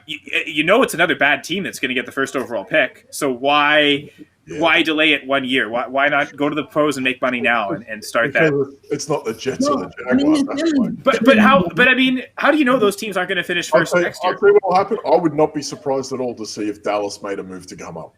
S1: it's another bad team that's going to get the first overall pick. So why delay it 1 year? Why not go to the pros and make money now and start that?
S4: It's not the Jets or the Jaguars.
S1: How do you know those teams aren't going to finish first next year?
S4: I'll tell you what will happen. I would not be surprised at all to see if Dallas made a move to come up.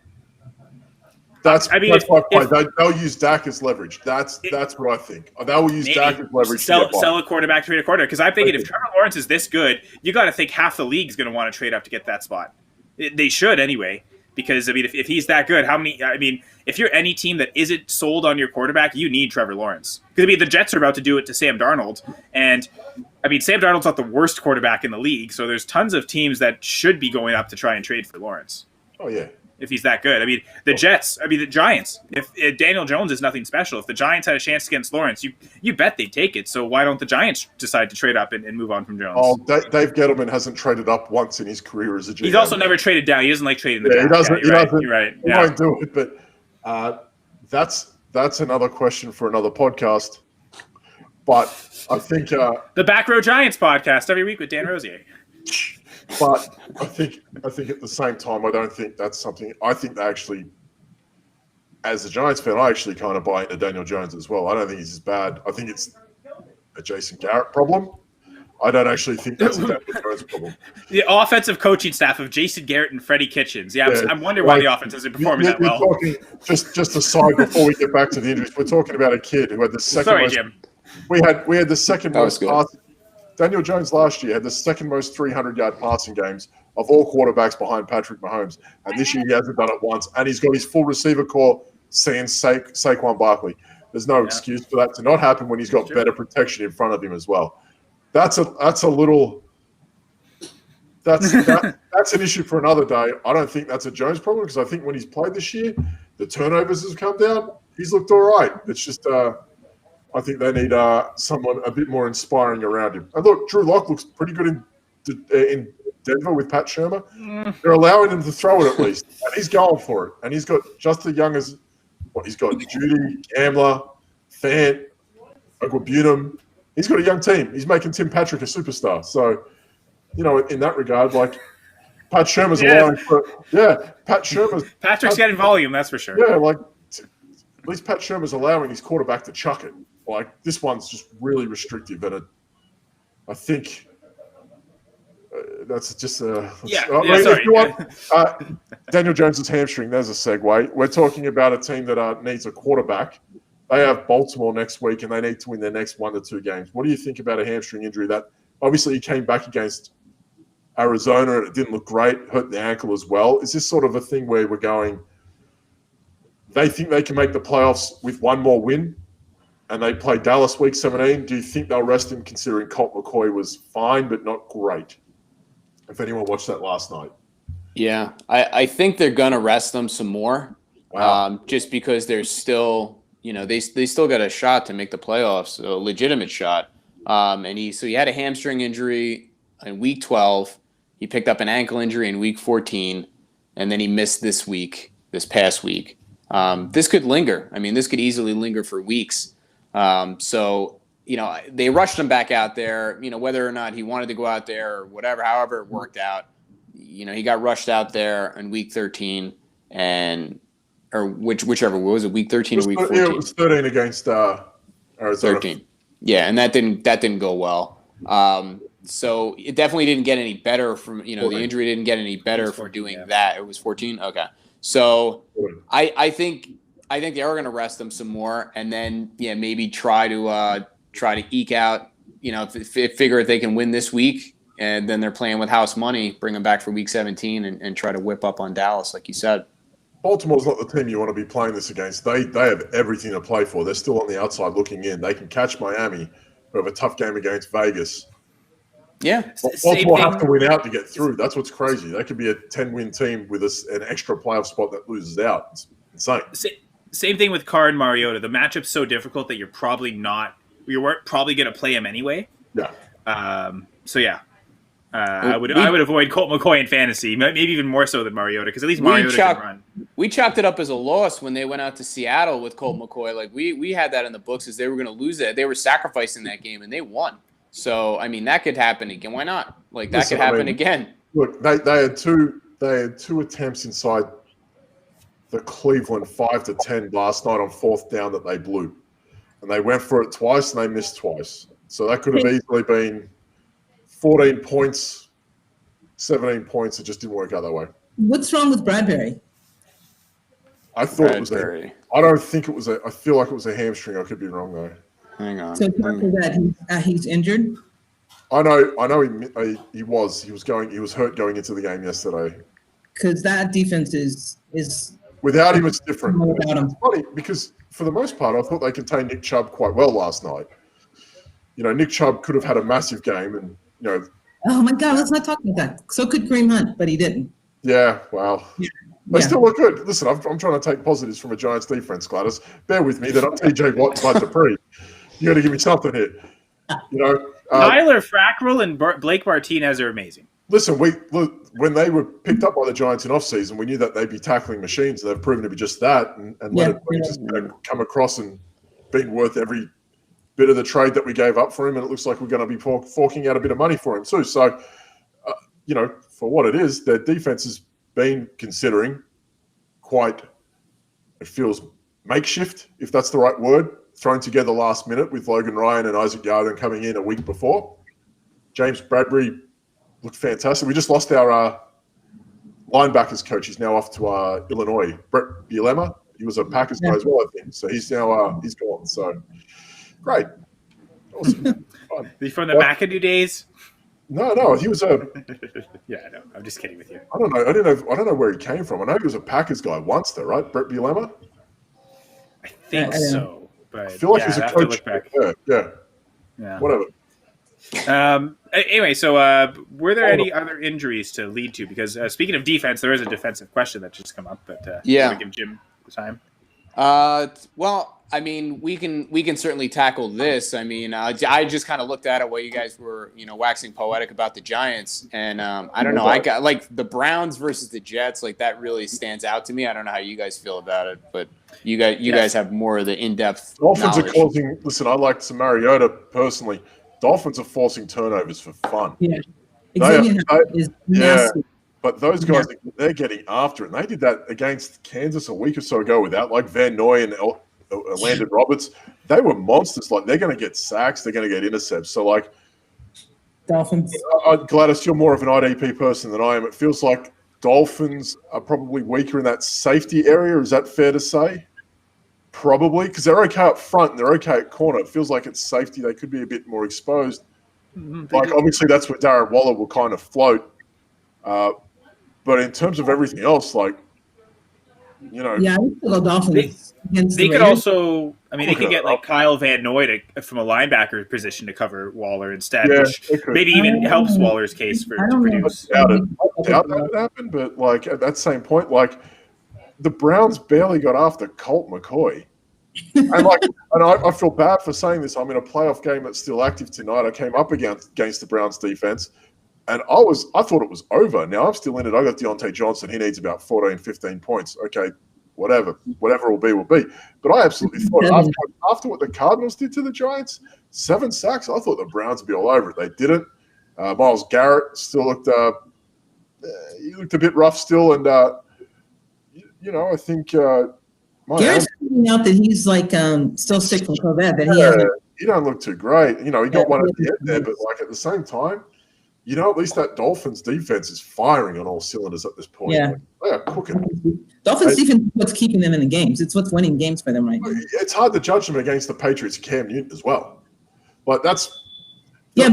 S4: They'll use Dak as leverage. That's what I think. They will use Dak as leverage.
S1: Sell a quarterback, trade a quarterback. Because I'm thinking if Trevor Lawrence is this good, you got to think half the league's going to want to trade up to get that spot. They should anyway. Because if he's that good, if you're any team that isn't sold on your quarterback, you need Trevor Lawrence. Because the Jets are about to do it to Sam Darnold, and Sam Darnold's not the worst quarterback in the league. So there's tons of teams that should be going up to try and trade for Lawrence.
S4: Oh yeah.
S1: If he's that good. The Giants. If Daniel Jones is nothing special, if the Giants had a chance against Lawrence, you bet they'd take it. So why don't the Giants decide to trade up and move on from Jones?
S4: Oh, Dave Gettleman hasn't traded up once in his career as a GM.
S1: He's also never traded down. He doesn't like trading the down.
S4: He doesn't.
S1: You're right.
S4: He won't do it. But that's another question for another podcast. But I think
S1: the Back Row Giants podcast every week with Dan Rosier.
S4: But I think at the same time, I don't think that's something. I think they actually, as a Giants fan, I actually kind of buy into Daniel Jones as well. I don't think he's as bad. I think a Jason Garrett problem. I don't actually think that's a Daniel Jones problem.
S1: The offensive coaching staff of Jason Garrett and Freddie Kitchens. Yeah, I'm wondering why the offense isn't performing that well.
S4: Talking, just aside before we get back to the injuries, we're talking about a kid who had the second
S1: Sorry,
S4: most.
S1: Jim.
S4: We had the second most passing. Daniel Jones last year had the second most 300-yard passing games of all quarterbacks behind Patrick Mahomes. And this year he hasn't done it once. And he's got his full receiver core sans Saquon Barkley. There's no excuse for that to not happen when he's got better protection in front of him as well. That's an issue for another day. I don't think that's a Jones problem because I think when he's played this year, the turnovers have come down. He's looked all right. It's just I think they need someone a bit more inspiring around him. And look, Drew Lock looks pretty good in Denver with Pat Shurmur. They're allowing him to throw it at least, and he's going for it. And he's got just the young as he's got Judy, Gambler, Fant, Ogwabunam. He's got a young team. He's making Tim Patrick a superstar. So, in that regard, like Pat Shurmur's allowing for Pat Shurmur's
S1: Patrick's getting volume, that's for sure.
S4: Yeah, like at least Pat Shurmur's allowing his quarterback to chuck it. Like this one's just really restrictive, and I think that's just sorry. Daniel Jones' hamstring. There's a segue. We're talking about a team that needs a quarterback. They have Baltimore next week, and they need to win their next 1 to 2 games. What do you think about a hamstring injury? That obviously he came back against Arizona, and it didn't look great. Hurt the ankle as well. Is this sort of a thing where we're going? They think they can make the playoffs with one more win, and they play Dallas week 17. Do you think they'll rest him, considering Colt McCoy was fine but not great? If anyone watched that last night.
S3: Yeah, I think they're going to rest them some more.
S4: Wow.
S3: Just because there's still, they still got a shot to make the playoffs, a legitimate shot. And he had a hamstring injury in week 12. He picked up an ankle injury in week 14, and then he missed this past week. This could linger. I mean, this could easily linger for weeks. So, they rushed him back out there, whether or not he wanted to go out there or whatever, however it worked out. He got rushed out there in week 13 or whichever, what was it, week 13 or week 14?
S4: Yeah, it was 13 against Arizona.
S3: 13. Yeah, and that didn't go well. So it definitely didn't get any better from, the injury didn't get any better from doing that. It was 14? Okay. So I think they are going to rest them some more, and then maybe try to eke out, figure if they can win this week, and then they're playing with house money, bring them back for week 17 and try to whip up on Dallas, like you said.
S4: Baltimore's not the team you want to be playing this against. They have everything to play for. They're still on the outside looking in. They can catch Miami, who have a tough game against Vegas.
S3: Yeah.
S4: Baltimore have to win out to get through. That's what's crazy. They could be a 10-win team with an extra playoff spot that loses out. It's insane.
S1: Same thing with Carr and Mariota. The matchup's so difficult that you weren't probably going to play him anyway.
S4: Yeah.
S1: I would avoid Colt McCoy in fantasy, maybe even more so than Mariota, because at least Mariota can run.
S3: We chalked it up as a loss when they went out to Seattle with Colt McCoy. Like we had that in the books as they were going to lose it. They were sacrificing that game, and they won. So I mean, that could happen again. Why not? Like that could happen again.
S4: Look, they had two attempts inside the Cleveland 5-10 last night on 4th down that they blew, and they went for it twice and they missed twice. So that could have easily been 14 points, 17 points. It just didn't work out that way.
S2: What's wrong with Bradbury?
S4: I thought it was I don't think it was I feel like it was a hamstring. I could be wrong though.
S3: Hang on.
S2: So he's injured?
S4: I know he was hurt going into the game yesterday.
S2: Because that defense is
S4: without him, it's different.
S2: It's
S4: funny because for the most part, I thought they contained Nick Chubb quite well last night. Nick Chubb could have had a massive game, and
S2: Oh my God, let's not talk about that. So could Kareem Hunt, but he didn't.
S4: Yeah, well, they still look good. Listen, I'm trying to take positives from a Giants defense, Gladys. Bear with me. They're not TJ Watt and Bud Dupree. You got to give me something here.
S1: Tyler Fackrell and Blake Martinez are amazing.
S4: Listen, when they were picked up by the Giants in offseason, we knew that they'd be tackling machines, and they've proven to be just that. And just come across and been worth every bit of the trade that we gave up for him, and it looks like we're going to be forking out a bit of money for him too. So, for what it is, their defense has been considering quite, it feels makeshift, if that's the right word. thrown together last minute with Logan Ryan and Isaac Yarden coming in a week before. James Bradbury looked fantastic. We just lost our linebackers coach. He's now off to Illinois. Brett Bielema. He was a Packers guy as well, I think. So he's now he's gone. So great. Awesome. Fun.
S1: Are you from the McAdoo days?
S4: No, he was a.
S1: Yeah, I know. I'm just kidding with you.
S4: I don't know. I don't know where he came from. I know he was a Packers guy once, though, right? Brett Bielema.
S1: I think so, but
S4: I feel like he's a coach.
S1: Look back.
S4: Yeah. Whatever.
S1: Anyway, so were there any other injuries to lead to? Because speaking of defense, there is a defensive question that just come up, but
S3: yeah,
S1: give Jim the time.
S3: Well, I mean, we can certainly tackle this. I mean, I just kind of looked at it while you guys were, waxing poetic about the Giants, and I don't know. I got like the Browns versus the Jets, like that really stands out to me. I don't know how you guys feel about it, but you guys have more of the in-depth
S4: Dolphins
S3: knowledge.
S4: are causing. Listen, I like some Mariota personally. Dolphins are forcing turnovers for fun.
S2: Yeah, is nasty.
S4: But those guys, they're getting after it. And they did that against Kansas a week or so ago without like Van Noy and Landon Roberts. They were monsters. Like they're going to get sacks, they're going to get intercepts. So like,
S2: Dolphins.
S4: Gladys, you're more of an IDP person than I am. It feels like Dolphins are probably weaker in that safety area. Is that fair to say? Probably, because they're okay up front and they're okay at corner. It feels like it's safety. They could be a bit more exposed. Like, obviously, that's where Darren Waller will kind of float. But in terms of everything else, like,
S2: Yeah, I think the Dolphins
S1: they could also, they could get like Kyle Van Noy from a linebacker position to cover Waller instead, which maybe even helps Waller's case to produce.
S4: I doubt that would happen, but like at that same point, like the Browns barely got after Colt McCoy. And I feel bad for saying this. I'm in a playoff game that's still active tonight. I came up against the Browns defense, and I thought it was over. Now I'm still in it. I got Deontay Johnson. He needs about 14, 15 points. Okay, whatever will be, will be. But I absolutely thought after what the Cardinals did to the Giants, 7 sacks, I thought the Browns would be all over it. They didn't. Myles Garrett still looked he looked a bit rough still, and I think
S2: Garrett's finding out that he's like still sick from COVID. That
S4: he don't look too great. He got one at the end there, but like at the same time, at least that Dolphins defense is firing on all cylinders at this point.
S2: Yeah.
S4: Like, they are cooking.
S2: Dolphins defense is what's keeping them in the games. It's what's winning games for them right now.
S4: It's hard to judge them against the Patriots and Cam Newton as well. But that's
S2: but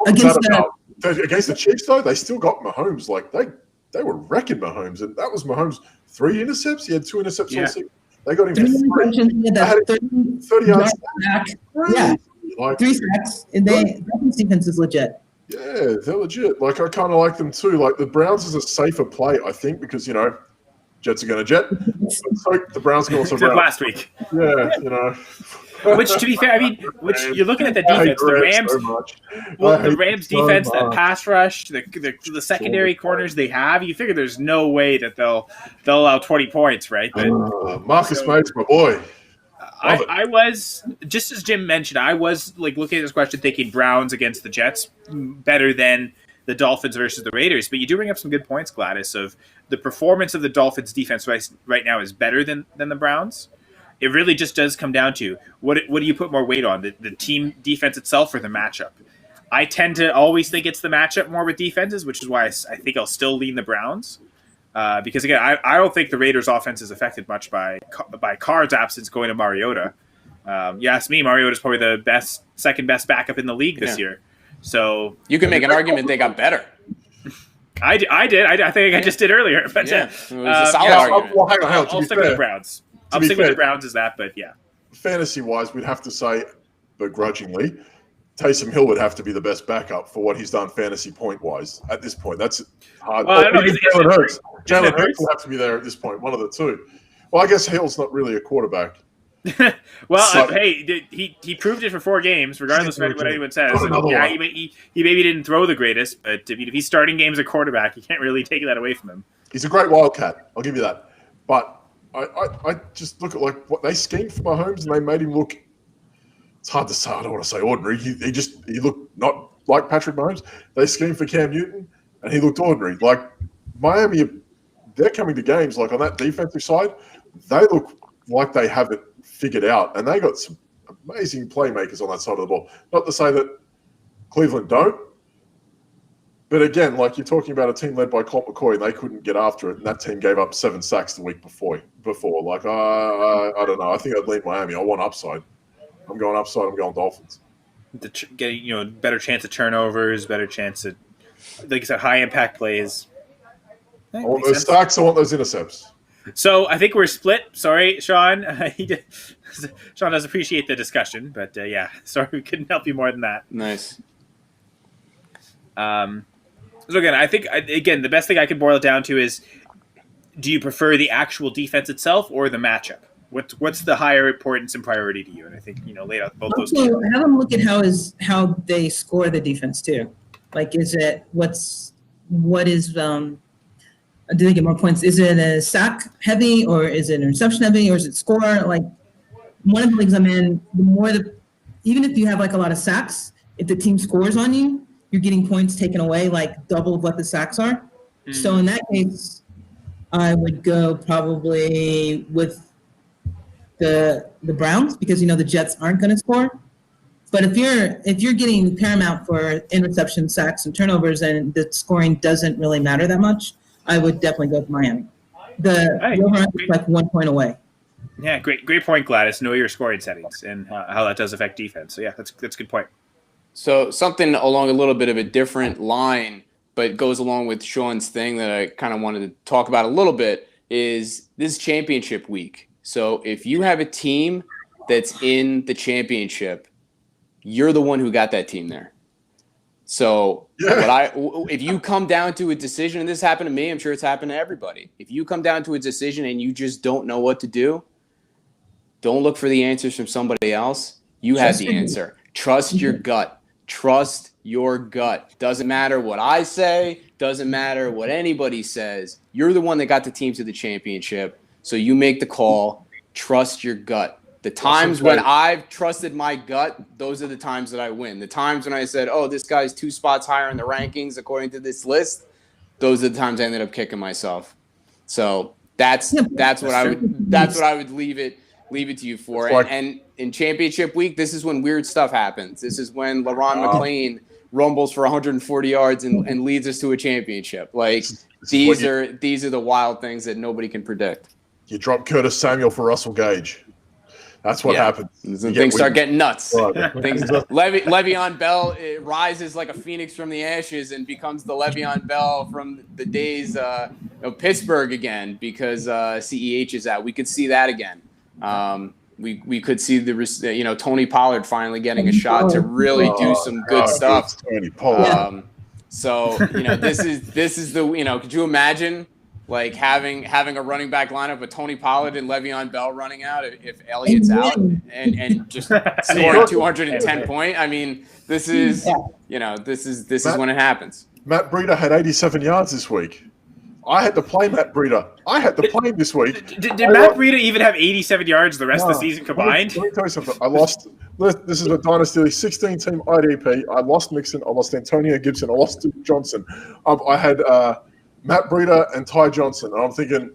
S4: against the Chiefs though, they still got Mahomes. Like they were wrecking Mahomes, and that was Mahomes 3 intercepts. He had 2 intercepts all season. They got him for 3.
S2: They had 30
S4: yards
S2: back. Yeah,
S4: like,
S2: 3 sacks. And Dolphins defense is legit.
S4: Yeah, they're legit. Like I kind of like them too. Like the Browns is a safer play, I think, because Jets are going to jet. So the Browns can also
S1: Except last week.
S4: Yeah,
S1: Which, to be fair, you're looking at the defense. The Rams, the Rams defense, that pass rush, the secondary corners they have. You figure there's no way that they'll allow 20 points, right? But
S4: Marcus Maye's my boy.
S1: I was, just as Jim mentioned, I was like looking at this question thinking Browns against the Jets better than the Dolphins versus the Raiders. But you do bring up some good points, Gladys, of the performance of the Dolphins defense right now is better than the Browns. It really just does come down to what do you put more weight on, the team defense itself or the matchup? I tend to always think it's the matchup more with defenses, which is why I think I'll still lean the Browns. Because again, I don't think the Raiders' offense is affected much by Carr's absence going to Mariota. You ask me, Mariota's probably the second best backup in the league this year. So
S3: you can make an argument they got better.
S1: I did. I think I just did earlier. But
S3: it was a solid argument.
S4: Well, hang on.
S1: I'll stick with the Browns. I'm sticking with the Browns as that, but yeah.
S4: Fantasy-wise, we'd have to say, begrudgingly, Taysom Hill would have to be the best backup for what he's done fantasy point-wise at this point. That's hard.
S1: Well, I don't know.
S4: Jalen Hurts. Jalen Hurts will have to be there at this point, one of the two. Well, I guess Hill's not really a quarterback.
S1: Hey, he proved it for 4 games, regardless of what anyone says. He maybe didn't throw the greatest, but if he's starting games at quarterback, you can't really take that away from him.
S4: He's a great wildcat. I'll give you that. But I just look at like what they schemed for Mahomes, and they made him look. It's hard to say. I don't want to say ordinary. He looked not like Patrick Mahomes. They schemed for Cam Newton, and he looked ordinary. Like Miami, they're coming to games like on that defensive side. They look like they have it figured out, and they got some amazing playmakers on that side of the ball. Not to say that Cleveland don't, but again, like you're talking about a team led by Colt McCoy, and they couldn't get after it, and that team gave up 7 sacks the week before. Like, I don't know. I think I'd lean Miami. I want upside. I'm going upside. I'm going Dolphins.
S1: Getting better chance of turnovers, better chance of, like you said, high impact plays.
S4: I want those sacks. I want those intercepts.
S1: So I think we're split. Sorry, Sean. Sean does appreciate the discussion, but yeah, sorry we couldn't help you more than that.
S3: Nice.
S1: So again, I think the best thing I could boil it down to is: do you prefer the actual defense itself or the matchup? What's the higher importance and priority to you? And I think laid out both those.
S2: Also, have them look at how they score the defense too. Like, what is do they get more points? Is it a sack heavy, or is it interception heavy, or is it score? Like, one of the leagues I'm in, even if you have like a lot of sacks, if the team scores on you, you're getting points taken away, like double of what the sacks are. Mm-hmm. So in that case, I would go probably with the Browns, because the Jets aren't going to score. But if you're getting paramount for interception, sacks, and turnovers, and the scoring doesn't really matter that much, I would definitely go with Miami. The over is like 1 point away.
S1: Yeah, great point, Gladys. Know your scoring settings and how that does affect defense. So yeah, that's a good point.
S3: So something along a little bit of a different line, but goes along with Sean's thing that I kind of wanted to talk about a little bit is this championship week. So if you have a team that's in the championship, you're the one who got that team there. So if you come down to a decision, and this happened to me, I'm sure it's happened to everybody. If you come down to a decision and you just don't know what to do, don't look for the answers from somebody else. You have the answer. Trust your gut. Trust your gut. Doesn't matter what I say. Doesn't matter what anybody says. You're the one that got the team to the championship. So you make the call. Trust your gut. The times when I've trusted my gut, those are the times that I win. The times when I said, oh, this guy's 2 spots higher in the rankings according to this list, those are the times I ended up kicking myself. So that's what I would leave it to you for. And in championship week, this is when weird stuff happens. This is when LaRon McClain rumbles for 140 yards and leads us to a championship. Like, these are the wild things that nobody can predict.
S4: You drop Curtis Samuel for Russell Gage. That's what happens.
S3: Things start getting nuts. Right. Le'Veon Bell rises like a phoenix from the ashes and becomes the Le'Veon Bell from the days of Pittsburgh again, because CEH is out. We could see that again. We could see Tony Pollard finally getting a shot to really do some good stuff. Tony Pollard. So this is the could you imagine? Like having a running back lineup with Tony Pollard and Le'Veon Bell running out if Elliott's out and just scoring 210 points. I mean, this is this is when it happens.
S4: Matt Breida had 87 yards this week. I had to play Matt Breida. I had to play him this week.
S1: Did Matt Breida even have 87 yards the rest of the season combined?
S4: Let me tell you something. I lost. This is a Dynasty 16-team IDP. I lost Mixon. I lost Antonio Gibson. I lost Duke Johnson. I had Matt Breida and Ty Johnson. And I'm thinking,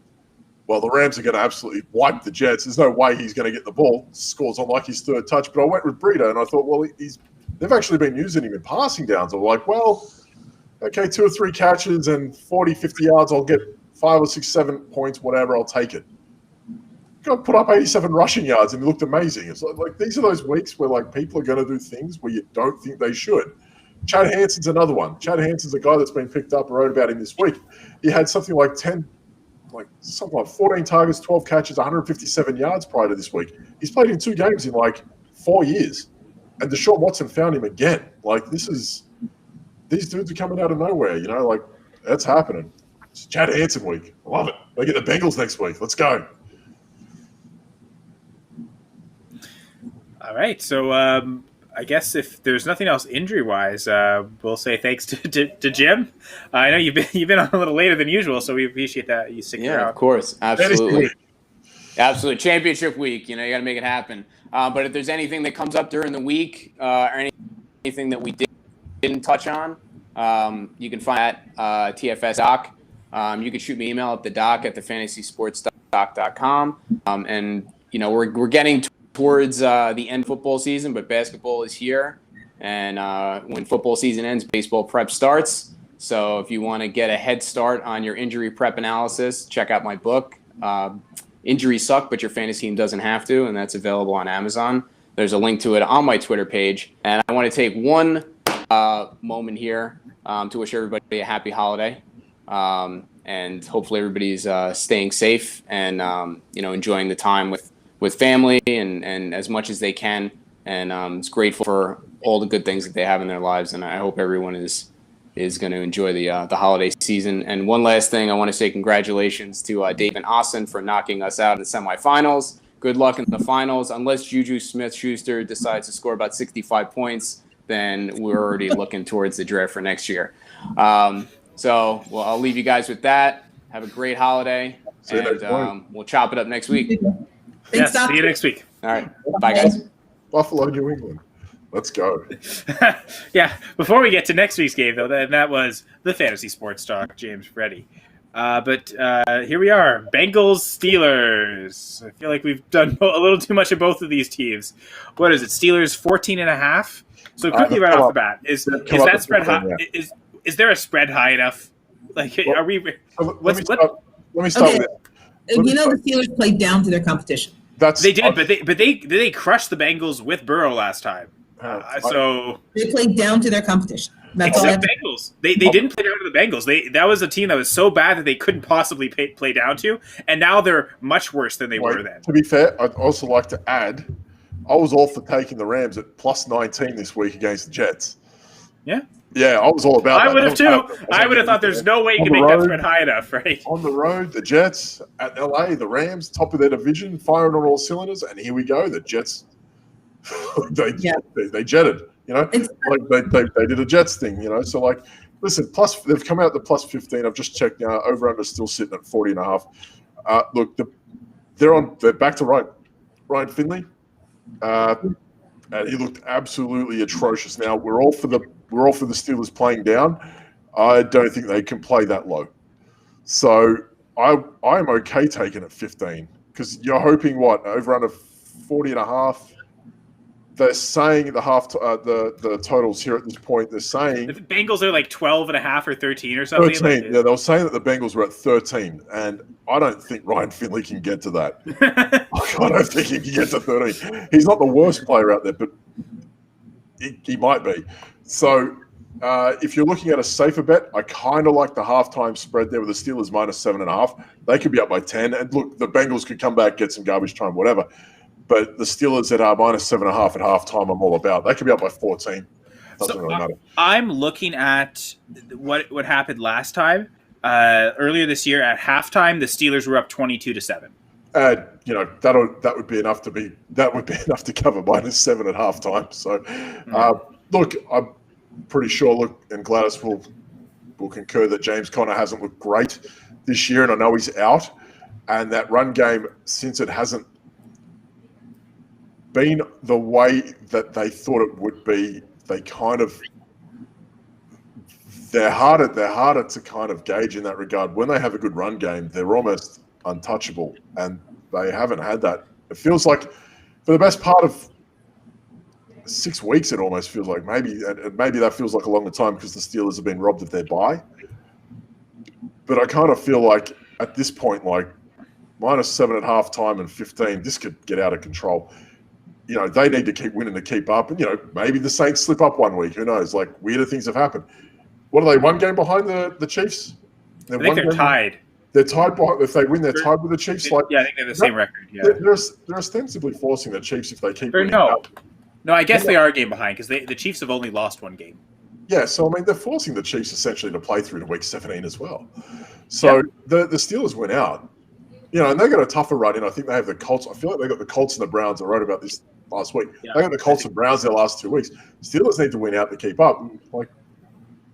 S4: well, the Rams are going to absolutely wipe the Jets. There's no way he's going to get the ball. Scores on like his 3rd touch. But I went with Breida, and I thought, well, they've actually been using him in passing downs. I'm like, well, okay, 2 or 3 catches and 40, 50 yards. I'll get 5 or 6, 7 points, whatever. I'll take it. Got put up 87 rushing yards, and he looked amazing. It's like these are those weeks where people are going to do things where you don't think they should. Chad Hansen's another one. Chad Hansen's a guy that's been picked up. I wrote about him this week. He had something like 14 targets, 12 catches, 157 yards prior to this week. He's played in 2 games in 4 years. And Deshaun Watson found him again. These dudes are coming out of nowhere, that's happening. It's Chad Hansen week. I love it. They get the Bengals next week. Let's go.
S1: All right. So I guess if there's nothing else injury-wise, we'll say thanks to Jim. I know you've been on a little later than usual, so we appreciate that you sticking around.
S3: Yeah, of course, absolutely, absolutely. Championship week, you got to make it happen. But if there's anything that comes up during the week or anything that we didn't touch on, you can find at TFS Doc. You can shoot me an email at thedoc@thefantasysportsdoc.com. And we're getting towards the end of football season, but basketball is here. And when football season ends, baseball prep starts. So if you want to get a head start on your injury prep analysis, check out my book. Injuries suck, but your fantasy team doesn't have to, and that's available on Amazon. There's a link to it on my Twitter page. And I want to take one moment here to wish everybody a happy holiday. And hopefully everybody's staying safe and enjoying the time with family and as much as they can. And it's grateful for all the good things that they have in their lives. And I hope everyone is going to enjoy the holiday season. And one last thing, I want to say congratulations to Dave and Austin for knocking us out in the semifinals. Good luck in the finals. Unless Juju Smith-Schuster decides to score about 65 points, then we're already looking towards the draft for next year. So I'll leave you guys with that. Have a great holiday, and we'll chop it up next week.
S1: Yes, see you next week.
S3: All right. Bye, guys.
S4: Buffalo, New England. Let's go.
S1: Yeah. Before we get to next week's game, though, that was the Fantasy Sports Talk, James Reddy. But here we are, Bengals Steelers. I feel like we've done a little too much of both of these teams. What is it? Steelers 14.5. So quickly right off the bat, is that spread high? Yeah. Is there a spread high enough? Like, are we?
S4: Let me start with it.
S2: The Steelers played down to their competition.
S1: They did, but they crushed the Bengals with Burrow last time. So
S2: they played down to their competition. That's
S1: except Bengals, they didn't play down to the Bengals. That was a team that was so bad that they couldn't possibly play down to, and now they're much worse than they were then.
S4: To be fair, I'd also like to add, I was all for taking the Rams at plus 19 this week against the Jets.
S1: Yeah.
S4: Yeah, I was all about that.
S1: I would have too. I would have thought there's no way you can make that spread high enough, right?
S4: On the road, the Jets at LA, the Rams, top of their division, firing on all cylinders, and here we go. The Jets, they jetted, like they did a Jets thing, So like, listen, plus they've come out to plus 15. I've just checked now. Over under still sitting at 40.5. Look, they're back to Ryan Finley, and he looked absolutely atrocious. Now we're all for the Steelers playing down. I don't think they can play that low. So I'm okay taking it 15 because you're hoping over under 40.5. They're saying the totals here at this point. They're saying
S1: the Bengals are like 12.5 or 13 or something.
S4: 13. Yeah, they were saying that the Bengals were at 13, and I don't think Ryan Finley can get to that. I don't think he can get to 13. He's not the worst player out there, but he might be. So if you're looking at a safer bet, I kind of like the halftime spread there with the Steelers minus 7.5. They could be up by 10. And look, the Bengals could come back, get some garbage time, whatever. But the Steelers at minus 7.5 at halftime, I'm all about. They could be up by 14. Doesn't really matter. I'm
S1: looking at what happened last time. Earlier this year at halftime, the Steelers were up 22-7.
S4: That would be enough to cover minus 7 at halftime. So, look, I'm pretty sure. And Gladys will concur that James Conner hasn't looked great this year, and I know he's out. And that run game, since it hasn't been the way that they thought it would be, they're harder to kind of gauge in that regard. When they have a good run game, they're almost untouchable, and they haven't had that. It feels like for the best part of 6 weeks, it almost feels like maybe that feels like a longer time because the Steelers have been robbed of their bye. But I kind of feel like at this point, like minus 7 at halftime and 15, this could get out of control. They need to keep winning to keep up. And, maybe the Saints slip up one week. Who knows? Like, weirder things have happened. What are they, one game behind the Chiefs?
S1: I think they're tied.
S4: They're tied. If they win, they're tied with the Chiefs.
S1: I think they're the same record. Yeah,
S4: they're ostensibly forcing the Chiefs if they keep winning.
S1: No, I guess they are a game behind because the Chiefs have only lost one game.
S4: Yeah, so, they're forcing the Chiefs essentially to play through to week 17 as well. So the Steelers went out. And they got a tougher run in. I think they have the Colts. I feel like they got the Colts and the Browns. I wrote about this last week. Yeah. They got the Colts and Browns their last 2 weeks. Steelers need to win out to keep up. Like,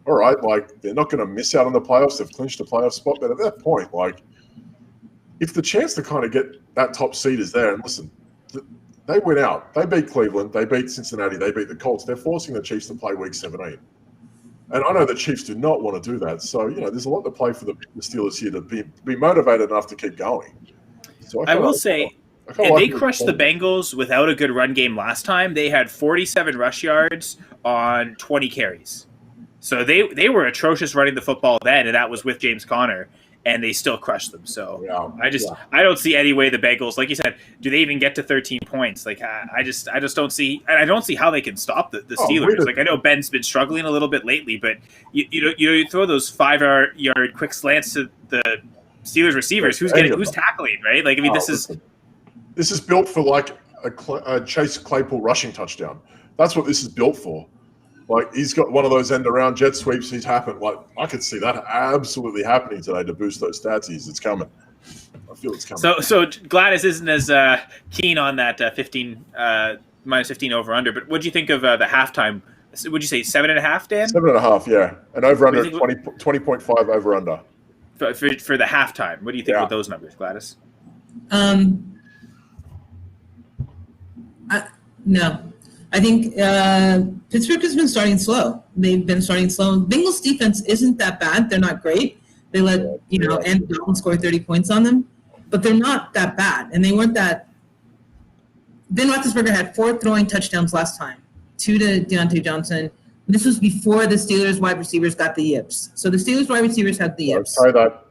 S4: all right, they're not going to miss out on the playoffs. They've clinched a playoff spot. But at that point, if the chance to kind of get that top seed is there, and listen, they went out. They beat Cleveland. They beat Cincinnati. They beat the Colts. They're forcing the Chiefs to play week 17. And I know the Chiefs do not want to do that. So, there's a lot to play for the Steelers here to be motivated enough to keep going. So
S1: I will say, And they crushed the Bengals without a good run game last time. They had 47 rush yards on 20 carries. So they were atrocious running the football then, and that was with James Conner, and they still crushed them. So I don't see any way the Bengals, like you said, do they even get to 13 points? Like I just don't see, and I don't see how they can stop the Steelers. Like I know Ben's been struggling a little bit lately, but you throw those 5-yard quick slants to the Steelers receivers. Who's tackling, right? Like I mean, this
S4: is built for like a Chase Claypool rushing touchdown. That's what this is built for. Like he's got one of those end around jet sweeps. He's happened. Like I could see that absolutely happening today to boost those stats. It's coming. I feel it's coming.
S1: So Gladys isn't as keen on that 15 minus 15 over under. But what do you think of the halftime? Would you say 7.5, Dan?
S4: 7.5, yeah, and over under 20.5 over under.
S1: For the halftime, what do you think of those numbers, Gladys?
S2: No. I think Pittsburgh has been starting slow. They've been starting slow. Bengals defense isn't that bad. They're not great. They let Andy Dalton score 30 points on them, but they're not that bad. And they weren't that. Ben Roethlisberger had 4 throwing touchdowns last time, 2 to Desean Jackson. This was before the Steelers wide receivers got the yips. So the Steelers wide receivers had the yips.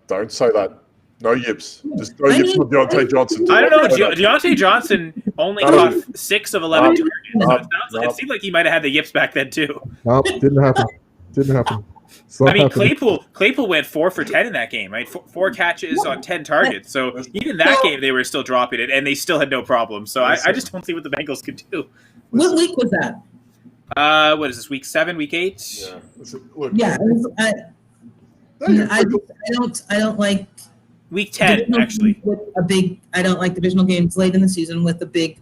S4: Don't say that. No yips. Just no yips with Deontay Johnson.
S1: I don't know. Deontay Johnson only caught 6 of 11 targets. It seemed like he might have had the yips back then too.
S5: Nope, didn't happen.
S1: I mean, Claypool went 4 for 10 in that game, right? 4 catches on 10 targets. So even that game, they were still dropping it, and they still had no problem. So I just don't see what the Bengals could do.
S2: What week was that?
S1: What is this? Week 7, week 8?
S2: Yeah. I don't like.
S1: Week 10, actually.
S2: I don't like divisional games late in the season with a big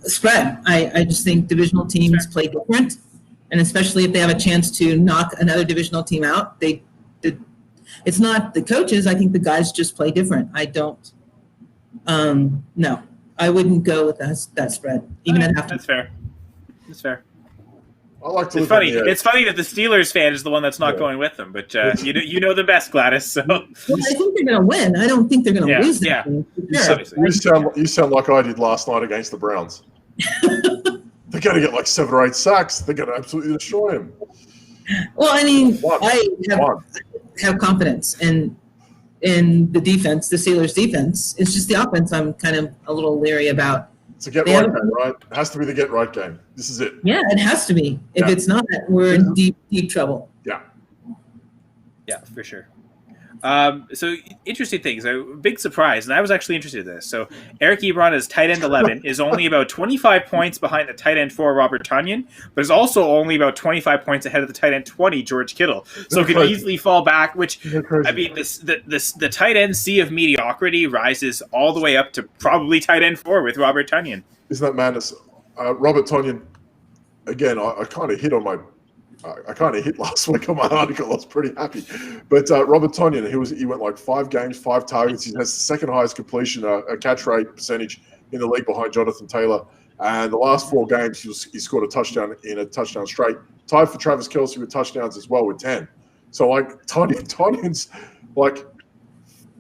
S2: spread. I just think divisional teams play different, and especially if they have a chance to knock another divisional team out, it's not the coaches. I think the guys just play different. I don't. No, I wouldn't go with that spread even at halftime.
S1: That's fair.
S4: I like to.
S1: It's funny that the Steelers fan is the one that's not going with them, but you know the best, Gladys. So
S2: I think they're going to win. I don't think they're going to lose.
S4: You sound like I did last night against the Browns. They're going to get like 7 or 8 sacks. They're going to absolutely destroy him.
S2: Well, I mean, I have confidence in the defense, the Steelers' defense. It's just the offense I'm kind of a little leery about.
S4: It's a get-right game, right? It has to be the get-right game. This is it.
S2: Yeah, it has to be. If it's not, we're in deep, deep trouble.
S4: Yeah.
S1: Yeah, for sure. So interesting things. A big surprise, and I was actually interested in this. So Eric Ebron as tight end 11 is only about 25 points behind the tight end 4, Robert Tonyan, but is also only about 25 points ahead of the tight end 20, George Kittle. So could easily fall back, which, I mean, the tight end sea of mediocrity rises all the way up to probably tight end 4 with Robert Tonyan.
S4: Isn't that madness? Robert Tonyan, again, I kind of hit on my I kind of hit last week on my article. I was pretty happy. But Robert Tonyan, he went like 5 games, 5 targets. He has the second highest completion, catch rate percentage in the league behind Jonathan Taylor. And the last 4 games, he scored a touchdown in a touchdown straight. Tied for Travis Kelce with touchdowns as well with 10. So like Tonyan's like,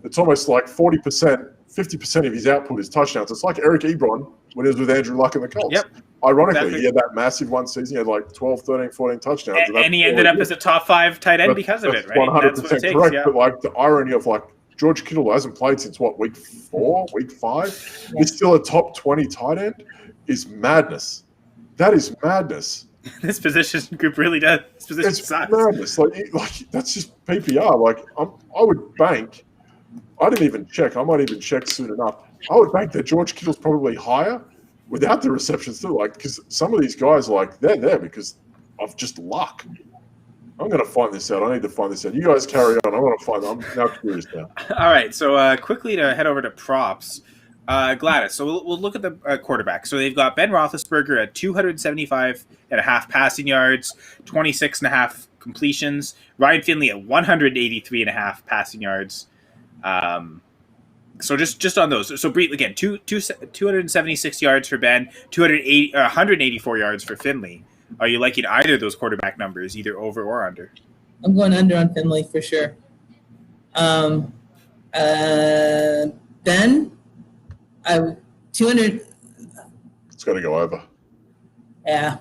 S4: it's almost like 40%, 50% of his output is touchdowns. It's like Eric Ebron when he was with Andrew Luck and the Colts. Yep. Ironically, he had that massive one season. He had like 12, 13, 14 touchdowns.
S1: And he ended up as a top 5 tight end because of it, right?
S4: 100% correct. Yeah. But like the irony of like George Kittle hasn't played since week 4, week 5. He's still a top 20 tight end is madness. That is madness.
S1: This position group really does. This position sucks.
S4: Madness. Like that's just PPR. Like I would bank. I didn't even check. I might even check soon enough. I would bank that George Kittle's probably higher without the receptions too. Like because some of these guys they're there because of just luck. I'm going to find this out. I need to find this out. You guys carry on. I'm going to find. I'm now curious now.
S1: All right. So quickly to head over to props. Gladys. So we'll look at the quarterback. So they've got Ben Roethlisberger at 275.5 passing yards, 26.5 completions. Ryan Finley at 183.5 passing yards. So just on those. So Bree, again, 276 yards for Ben, 184 yards for Finley. Are you liking either of those quarterback numbers, either over or under?
S2: I'm going under on Finley for sure. Ben, 200.
S4: It's got to go over.
S2: Yeah.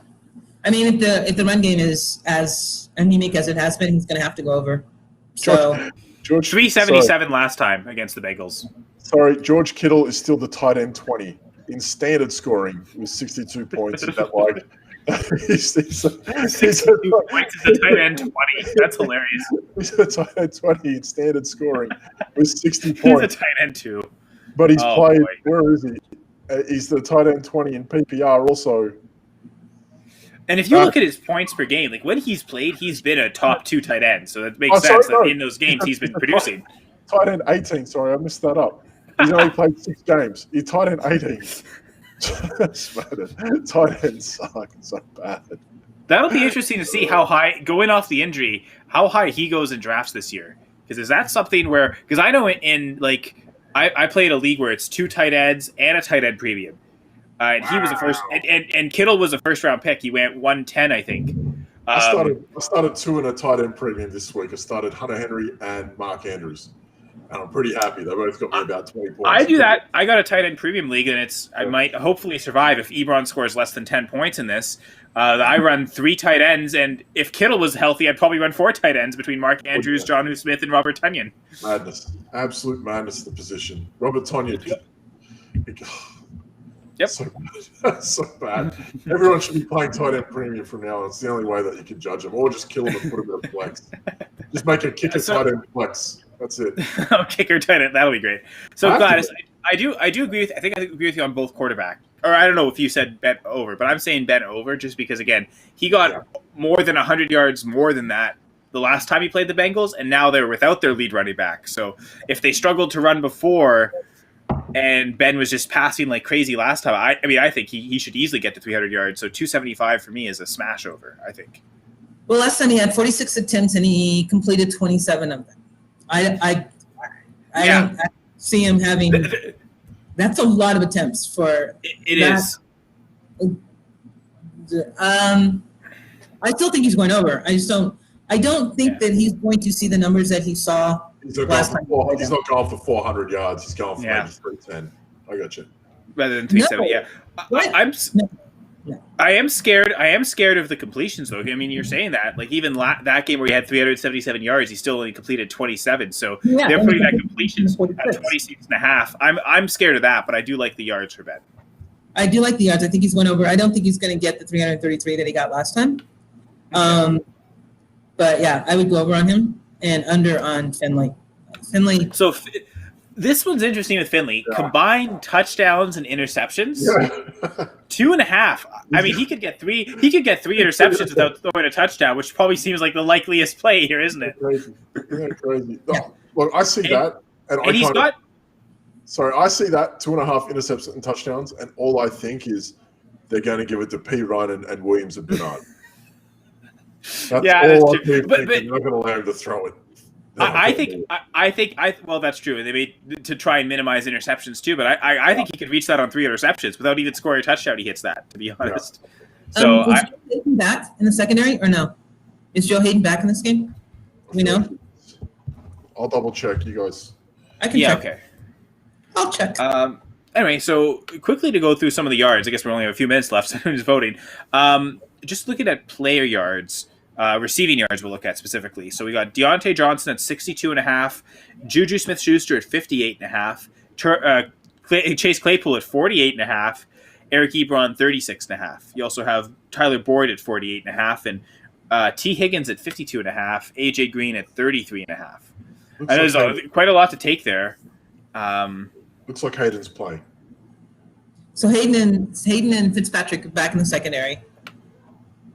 S2: I mean, if the run game is as anemic as it has been, he's going to have to go over. So
S4: George
S1: 377 last time against the Bengals.
S4: Sorry, George Kittle is still the tight end 20 in standard scoring with 62 points. Is that like he's
S1: 62 points as a tight end 20? That's hilarious.
S4: He's a tight end 20 in standard scoring with 60
S1: He's
S4: points.
S1: a tight end too.
S4: But he's played.
S1: Boy.
S4: Where is he? He's the tight end 20 in PPR also.
S1: And if you look at his points per game, like when he's played, he's been a top 2 tight end. So that makes sense that in those games he's been producing.
S4: Tight end 18. Sorry, I messed that up. He's only played 6 games. He's tight end 18. Tight ends suck so bad.
S1: That'll be interesting to see how high, going off the injury, how high he goes in drafts this year. Because is that something where, because I know in like, I played a league where it's 2 tight ends and a tight end premium. And he was the first, and Kittle was a first-round pick. He went 110, I think.
S4: I started 2 in a tight end premium this week. I started Hunter Henry and Mark Andrews, and I'm pretty happy. They both got me about 20 points.
S1: I do that. I got a tight end premium league, and I might hopefully survive if Ebron scores less than 10 points in this. I run 3 tight ends, and if Kittle was healthy, I'd probably run 4 tight ends between Mark Andrews, Jonnu Smith, and Robert Tonyan.
S4: Madness, absolute madness. The position, Robert Tonyan.
S1: Yep.
S4: So bad. So bad. Everyone should be playing tight end premium from now on. It's the only way that you can judge them. Or just kill them and put them in a flex. Just make a kicker tight end flex. That's it.
S1: Kicker tight end. That'll be great. So, Gladys, I do agree with. I think I agree with you on both quarterback. Or I don't know if you said bet over, but I'm saying bet over just because again he got more than 100 yards more than that the last time he played the Bengals, and now they're without their lead running back. So if they struggled to run before. And Ben was just passing like crazy last time. I mean, I think he should easily get to 300 yards. So 275 for me is a smash over, I think.
S2: Well, last time he had 46 attempts and he completed 27 of them. I don't see him having. That's a lot of attempts for.
S1: It is.
S2: I still think he's going over. I don't think that he's going to see the numbers that he saw.
S4: He's not going for 400 yards. He's going for maybe 310. I got you.
S1: Rather than 370, I am scared. I am scared of the completions, though. I mean, you're saying that. Like, even that game where he had 377 yards, he still only completed 27. So they're putting that completions at 26.5. I'm scared of that, but I do like the yards for Ben.
S2: I do like the yards. I think he's going over. I don't think he's going to get the 333 that he got last time. But, yeah, I would go over on him. And under on Finley.
S1: So this one's interesting with Finley. Yeah. Combined touchdowns and interceptions, 2.5. I mean, he could get 3. He could get 3 interceptions without throwing a touchdown, which probably seems like the likeliest play here, isn't it?
S4: Crazy. Look, I see that,
S1: and I
S4: see that 2.5 interceptions and touchdowns, and all I think is they're going to give it to P. Ryan and Williams and Bernard. That's all I think. But they're not going to allow him to throw it.
S1: I think well, that's true. They made to try and minimize interceptions too, but I think he could reach that on 3 interceptions without even scoring a touchdown. He hits that, to be honest.
S2: Yeah. So is Joe Hayden back in the secondary or no? Is Joe Hayden back in this game? Do we know?
S4: I'll double check. You guys.
S2: I can check.
S1: Okay.
S2: I'll check.
S1: Anyway, so quickly to go through some of the yards. I guess we only have a few minutes left, so I'm just voting. Just looking at player yards. Receiving yards we'll look at specifically. So we got Deontay Johnson at 62.5, Juju Smith-Schuster at 58.5, Chase Claypool at 48.5, Eric Ebron 36.5. You also have Tyler Boyd at 48.5, and T. Higgins at 52.5, AJ Green at 33.5. And there's quite a lot to take there.
S4: Looks like Hayden's playing.
S2: So Hayden and Fitzpatrick back in the secondary.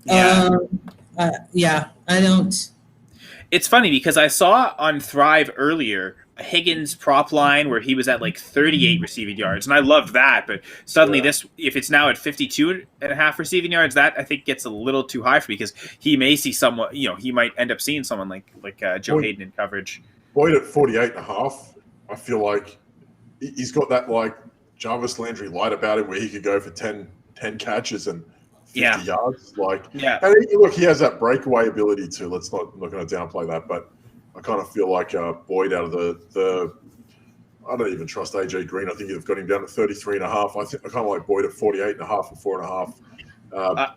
S1: Yeah.
S2: I don't.
S1: It's funny because I saw on Thrive earlier a Higgins prop line where he was at like 38 receiving yards, and I loved that. But suddenly if it's now at 52.5 receiving yards, that I think gets a little too high for me because he may see someone, he might end up seeing someone like Joe Hayden in coverage.
S4: Boyd at 48.5, I feel like he's got that like Jarvis Landry light about him where he could go for 10 catches and 50 yards. And look, he has that breakaway ability too. I'm not going to downplay that, but I kind of feel like Boyd out of the I don't even trust AJ Green. I think they've got him down to 33.5. I kind of like Boyd at 48.5 or 4.5.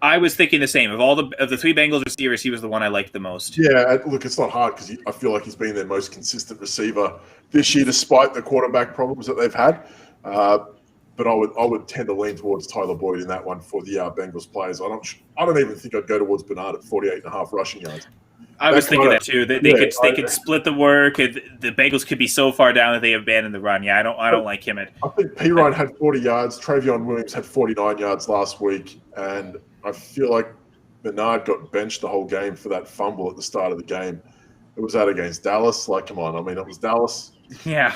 S1: I was thinking the same. Of the three Bengals receivers, he was the one I liked the most.
S4: Yeah, look, it's not hard because I feel like he's been their most consistent receiver this year, despite the quarterback problems that they've had. But I would tend to lean towards Tyler Boyd in that one for the Bengals players. I don't even think I'd go towards Bernard at 48.5 rushing yards.
S1: I was thinking that too. They could split the work. The Bengals could be so far down that they abandon the run. Yeah, I don't like him.
S4: I think P. Ryan had 40 yards. Travion Williams had 49 yards last week, and I feel like Bernard got benched the whole game for that fumble at the start of the game. It was that against Dallas. Like, come on. I mean, it was Dallas.
S1: Yeah.
S4: I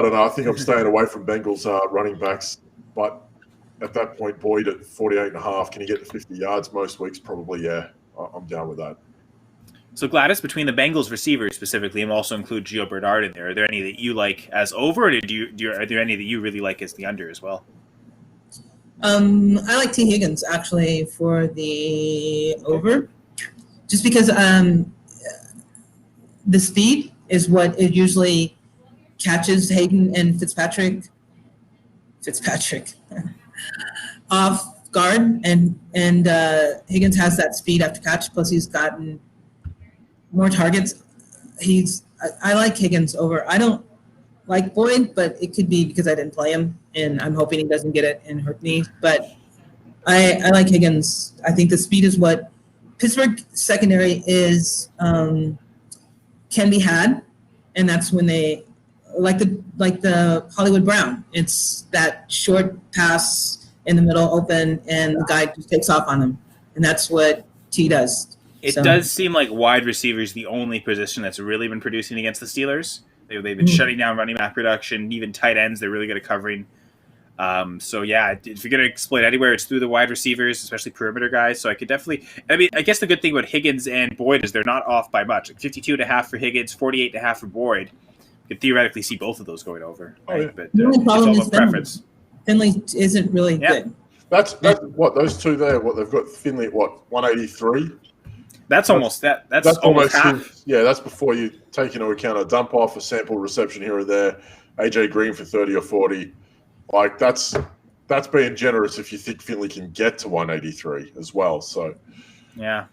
S4: don't know. I think I'm staying away from Bengals running backs. But at that point, Boyd at 48.5, can he get to 50 yards most weeks? Probably, yeah. I'm down with that.
S1: So, Gladys, between the Bengals receivers specifically, and also include Gio Bernard in there, are there any that you like as over, or are there any that you really like as the under as well?
S2: I like T. Higgins, actually, for the over. Just because the speed is what it usually catches Hayden and Fitzpatrick off guard, and Higgins has that speed after catch. Plus, he's gotten more targets. I like Higgins over. I don't like Boyd, but it could be because I didn't play him, and I'm hoping he doesn't get it and hurt me. But I like Higgins. I think the speed is what Pittsburgh secondary is can be had, and that's when they like the Hollywood Brown. It's that short pass in the middle open, and the guy just takes off on them, and that's what T does.
S1: It does seem like wide receiver is the only position that's really been producing against the Steelers. They've been shutting down running back production, even tight ends. They're really good at covering. So yeah, if you're going to exploit anywhere, it's through the wide receivers, especially perimeter guys. So I could definitely. I mean, I guess the good thing about Higgins and Boyd is they're not off by much. Like 52.5 for Higgins, 48.5 for Boyd. You could theoretically see both of those going over. Right? But
S2: the only problem
S1: it's all
S2: is
S1: about preference.
S2: Finley isn't really good.
S4: That's what those two there. What they've got Finley at 183.
S1: That's almost almost half.
S4: Yeah, that's before you take into account a dump off, a sample reception here or there. AJ Green for 30 or 40. Like that's being generous if you think Finley can get to 183 as well. So
S1: yeah,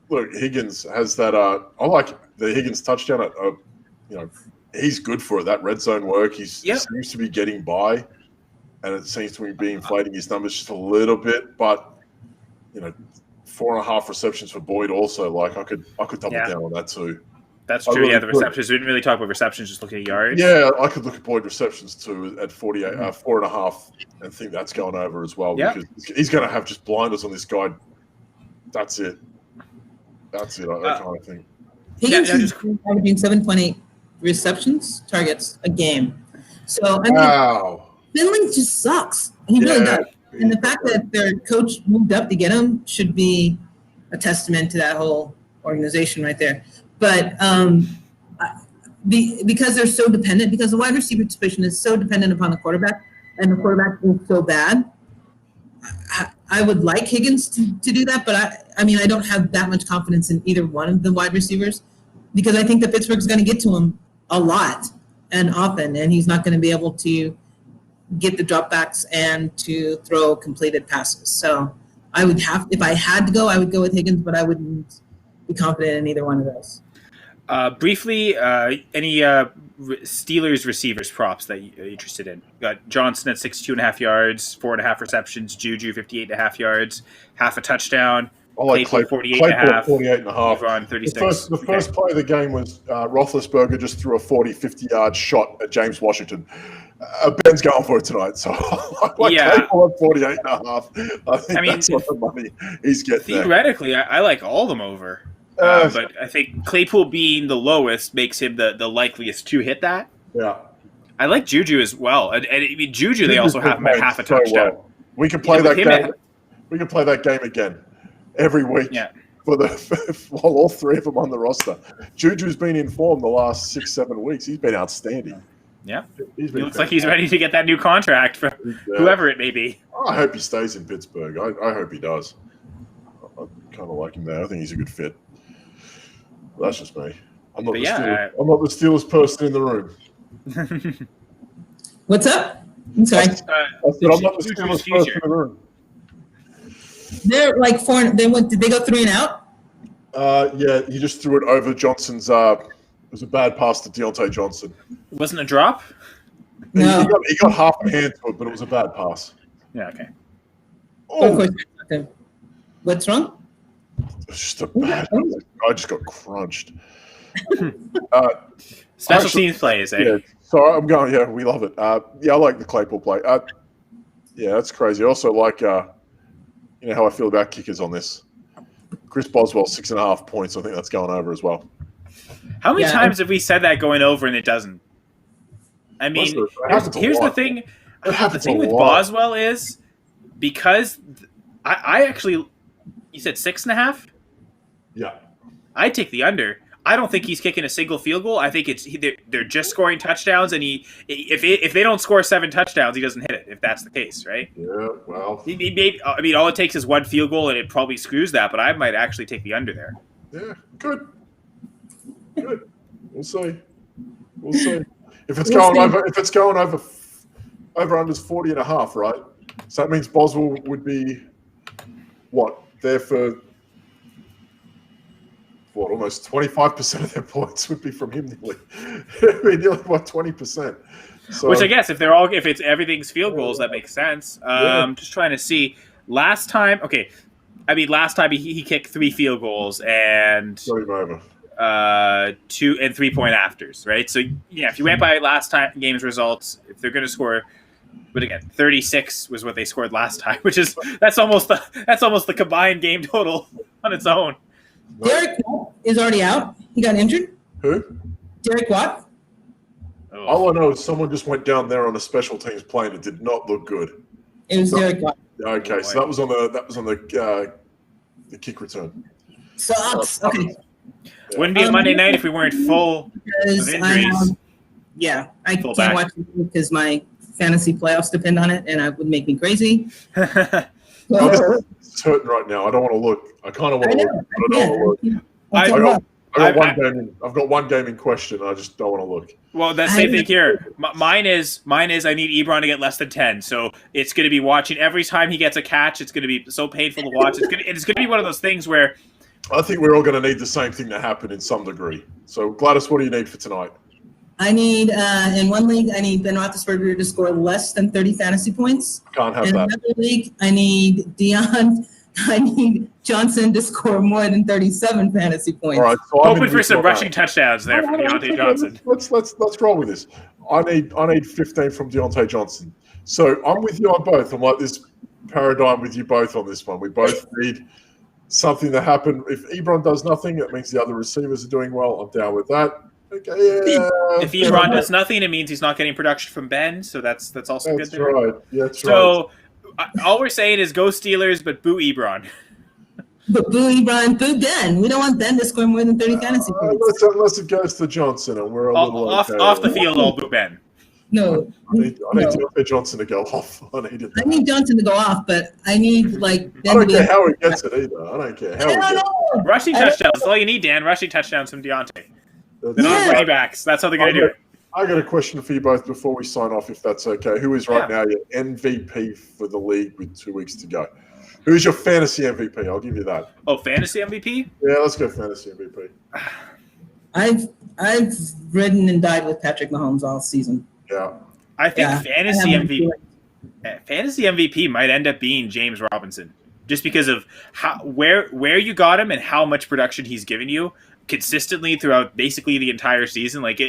S4: look, Higgins has that. I like the Higgins touchdown. He's good for it. That red zone work. He seems to be getting by, and it seems to be inflating his numbers just a little bit. But 4.5 receptions for Boyd also. Like I could double down on that too.
S1: That's true.
S4: Really
S1: the receptions. We didn't really talk about receptions, just looking at yards.
S4: Yeah, I could look at Boyd receptions too at 48, 4.5, and think that's going over as well.
S1: Yeah.
S4: Because he's going to have just blinders on this guy. That's it. I kind of think.
S2: Higgins is averaging 7.8 receptions targets a game. So Finley just sucks. He really does. And the fact that their coach moved up to get him should be a testament to that whole organization right there. But because they're so dependent, because the wide receiver position is so dependent upon the quarterback, and the quarterback is so bad, I would like Higgins to do that. But I mean, I don't have that much confidence in either one of the wide receivers because I think that Pittsburgh's going to get to him a lot and often, and he's not going to be able to get the dropbacks and to throw completed passes. So I would if I had to go, I would go with Higgins, but I wouldn't be confident in either one of those.
S1: Briefly, any Steelers receivers props that you're interested in? Got Johnson at 62.5 yards, 4.5 receptions, Juju 58.5 yards, half a touchdown.
S4: I like Claypool 48.5.
S1: On 36.
S4: The first play of the game was Roethlisberger just threw a 40-50-yard shot at James Washington. Ben's going for it tonight, so Claypool at 48.5. I think that's what the money he's getting.
S1: Theoretically, I like all of them over. But I think Claypool being the lowest makes him the likeliest to hit that.
S4: Yeah.
S1: I like Juju as well. And I mean, Juju, they also have him at half a touchdown.
S4: Well. We can play that game. We can play that game again every week while all three of them on the roster. Juju's been in form the last 6-7 weeks. He's been outstanding.
S1: Yeah. He looks like he's ready to get that new contract from whoever it may be.
S4: I hope he stays in Pittsburgh. I hope he does. I kind of like him there. I think he's a good fit. That's just me. I'm not
S1: But
S4: the
S1: yeah,
S4: Steelers. I'm not the Steelers person in the room.
S2: What's up? I'm sorry.
S4: I said I'm not the Steelers person in the room.
S2: They're like four. Did they go 3 and out?
S4: Yeah, he just threw it over Johnson's. It was a bad pass to Deontay Johnson.
S1: It wasn't a drop?
S2: No.
S4: He got half a hand to it, but it was a bad pass.
S1: Yeah, okay.
S2: Of course. Okay. What's wrong?
S4: It's just a bad. I just got crunched.
S1: Special teams plays, eh?
S4: Yeah, so I'm going. Yeah, we love it. Yeah, I like the Claypool play. Yeah, that's crazy. I also like, how I feel about kickers on this. Chris Boswell, 6.5 points. I think that's going over as well.
S1: How many times have we said that going over and it doesn't? I mean, here's the thing. The thing with Boswell is because I actually, you said 6.5?
S4: Yeah.
S1: I take the under. I don't think he's kicking a single field goal. I think they're just scoring touchdowns, and if they don't score 7 touchdowns, he doesn't hit it. If that's the case, right?
S4: Yeah. Well.
S1: All it takes is 1 field goal, and it probably screws that. But I might actually take the under there.
S4: Yeah. Good. We'll see. If it's going over under's 40.5, right? So that means Boswell would be there for almost 25% of their points would be from him nearly. Nearly 20%. So,
S1: which I guess if it's everything's field goals, that makes sense. Just trying to see. Last time he kicked 3 field goals and 2 and 3-point afters, right? So yeah, if you went by last time game's results, if they're going to score, but again, 36 was what they scored last time, which is that's almost the combined game total on its own.
S2: Derek Watt is already out. He got injured.
S4: Who?
S2: Derek Watt.
S1: Oh.
S4: All I know is someone just went down there on a special teams play and it did not look good.
S2: It was Derek Watt.
S4: Okay, so that was on the kick return.
S2: Sucks. Okay.
S1: Wouldn't be a Monday night if we weren't full of injuries.
S2: I can't watch it because my fantasy playoffs depend on it, and it would make me crazy.
S4: It's hurting right now. I don't want to look. I kind of want to look. But I don't want to look. I've got one game in question. I just don't want to look.
S1: Well, that same thing here. Mine is I need Ebron to get less than 10. So it's going to be watching every time he gets a catch. It's going to be so painful to watch. It's going to be one of those things where
S4: I think we're all going to need the same thing to happen in some degree. So Gladys, what do you need for tonight?
S2: I need in one league I need Ben Roethlisberger to score less than 30 fantasy points.
S4: Can't have
S2: in
S4: that.
S2: Another league I need I need Johnson to score more than 37 fantasy points.
S4: All right, so
S1: hoping for some rushing touchdowns there from Deontay Johnson.
S4: Let's roll with this. I need 15 from Deontay Johnson. So I'm with you on both. I'm like this paradigm with you both on this one. We both need something to happen. If Ebron does nothing, that means the other receivers are doing well. I'm down with that. Okay, yeah.
S1: If Ebron does nothing, it means he's not getting production from Ben, so that's also good.
S4: That's right. Yeah, that's right.
S1: So all we're saying is go Steelers, but boo Ebron.
S2: But boo Ebron, boo Ben. We don't want Ben to score more than 30 fantasy points.
S4: Unless it goes to Johnson, and we're a little
S1: off the field. I'll boo Ben.
S2: No,
S4: I need Deontay Johnson to go off. I
S2: need Johnson to go off, but I need Ben
S4: I don't care how he gets it either. I don't care how he gets it.
S1: Rushing touchdowns. That's all you need, Dan. Rushing touchdowns from Deontay. They're not running backs. That's how they're going to do it.
S4: I got a question for you both before we sign off, if that's okay. Who is right now your MVP for the league with 2 weeks to go? Who is your fantasy MVP? I'll give you that.
S1: Oh, fantasy MVP?
S4: Yeah, let's go fantasy MVP.
S2: I've ridden and died with Patrick Mahomes all season.
S4: Yeah.
S1: I think fantasy MVP might end up being James Robinson, just because of where you got him and how much production he's given you consistently throughout basically the entire season. Like,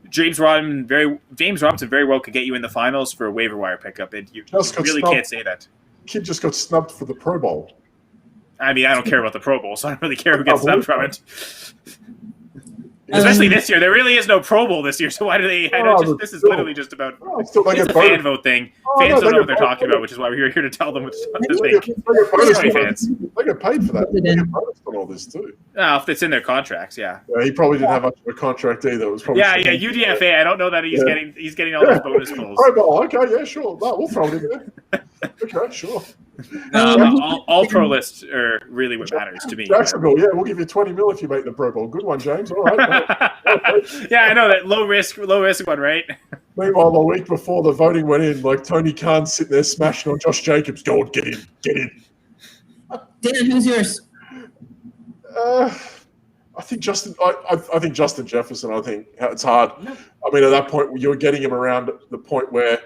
S1: James Robinson very well could get you in the finals for a waiver wire pickup, and you really can't say that.
S4: Kid just got snubbed for the Pro Bowl.
S1: I mean, I don't care about the Pro Bowl, so I don't really care who gets snubbed from it. Especially this year. There really is no Pro Bowl this year, so why do they... this is literally just about... it's a fan vote thing. Fans don't know what they're talking about, which is why we're here to tell them what to think.
S4: They get paid for that. They get bonus on all this, too.
S1: If it's in their contracts, yeah.
S4: He probably didn't have much of a contract either. It was probably
S1: UDFA. I don't know that he's getting all those bonus pulls.
S4: Pro Bowl, okay, yeah, sure. No, we'll throw it in there. Okay, sure.
S1: All pro lists are really what matters to me.
S4: Jacksonville, yeah, we'll give you 20 mil if you make the Pro Bowl. Good one, James. All right.
S1: Yeah, I know that low risk one, right?
S4: Meanwhile, the week before the voting went in, like Tony Khan's sitting there smashing on Josh Jacobs. Go on, get in.
S2: Dan, who's yours?
S4: I think Justin. I think Justin Jefferson. I think it's hard. I mean, at that point, you were getting him around the point where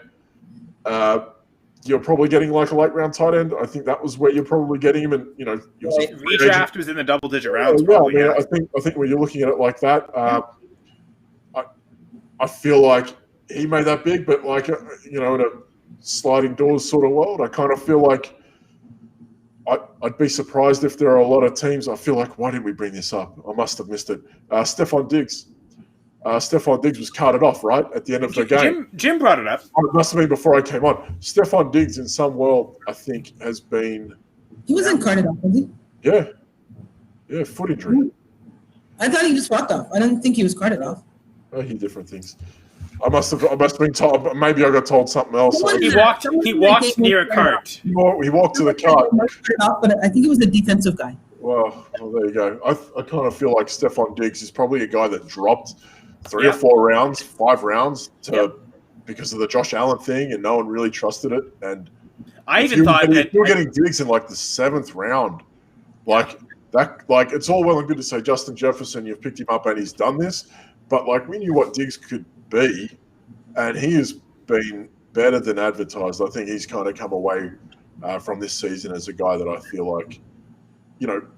S4: you're probably getting like a late round tight end. I think that was where you're probably getting him, and
S1: redraft was in the double digit rounds.
S4: I think when you're looking at it like that, I feel like he made that big, but like in a sliding doors sort of world, I kind of feel like I'd be surprised if there are a lot of teams. I feel like, why didn't we bring this up? I must have missed it. Stephon Diggs. Stephon Diggs was carted off, right, at the end of the game.
S1: Jim brought it up.
S4: It must have been before I came on. Stephon Diggs, in some world, I think, has been...
S2: He wasn't carted off, was he?
S4: Yeah. Yeah, foot injury.
S2: I thought he just walked off. I didn't think he was carted off.
S4: I hear different things. I must have been told. Maybe I got told something else.
S1: He walked near a cart.
S4: He walked to the cart.
S2: But I think it was a defensive guy.
S4: Well, there you go. I kind of feel like Stephon Diggs is probably a guy that dropped 3 or 4 rounds, 5 rounds because of the Josh Allen thing, and no one really trusted it. And
S1: I even thought that
S4: you're getting Diggs in like the 7th round, like that. Like it's all well and good to say Justin Jefferson, you've picked him up and he's done this, but like we knew what Diggs could be, and he has been better than advertised. I think he's kind of come away from this season as a guy that I feel like,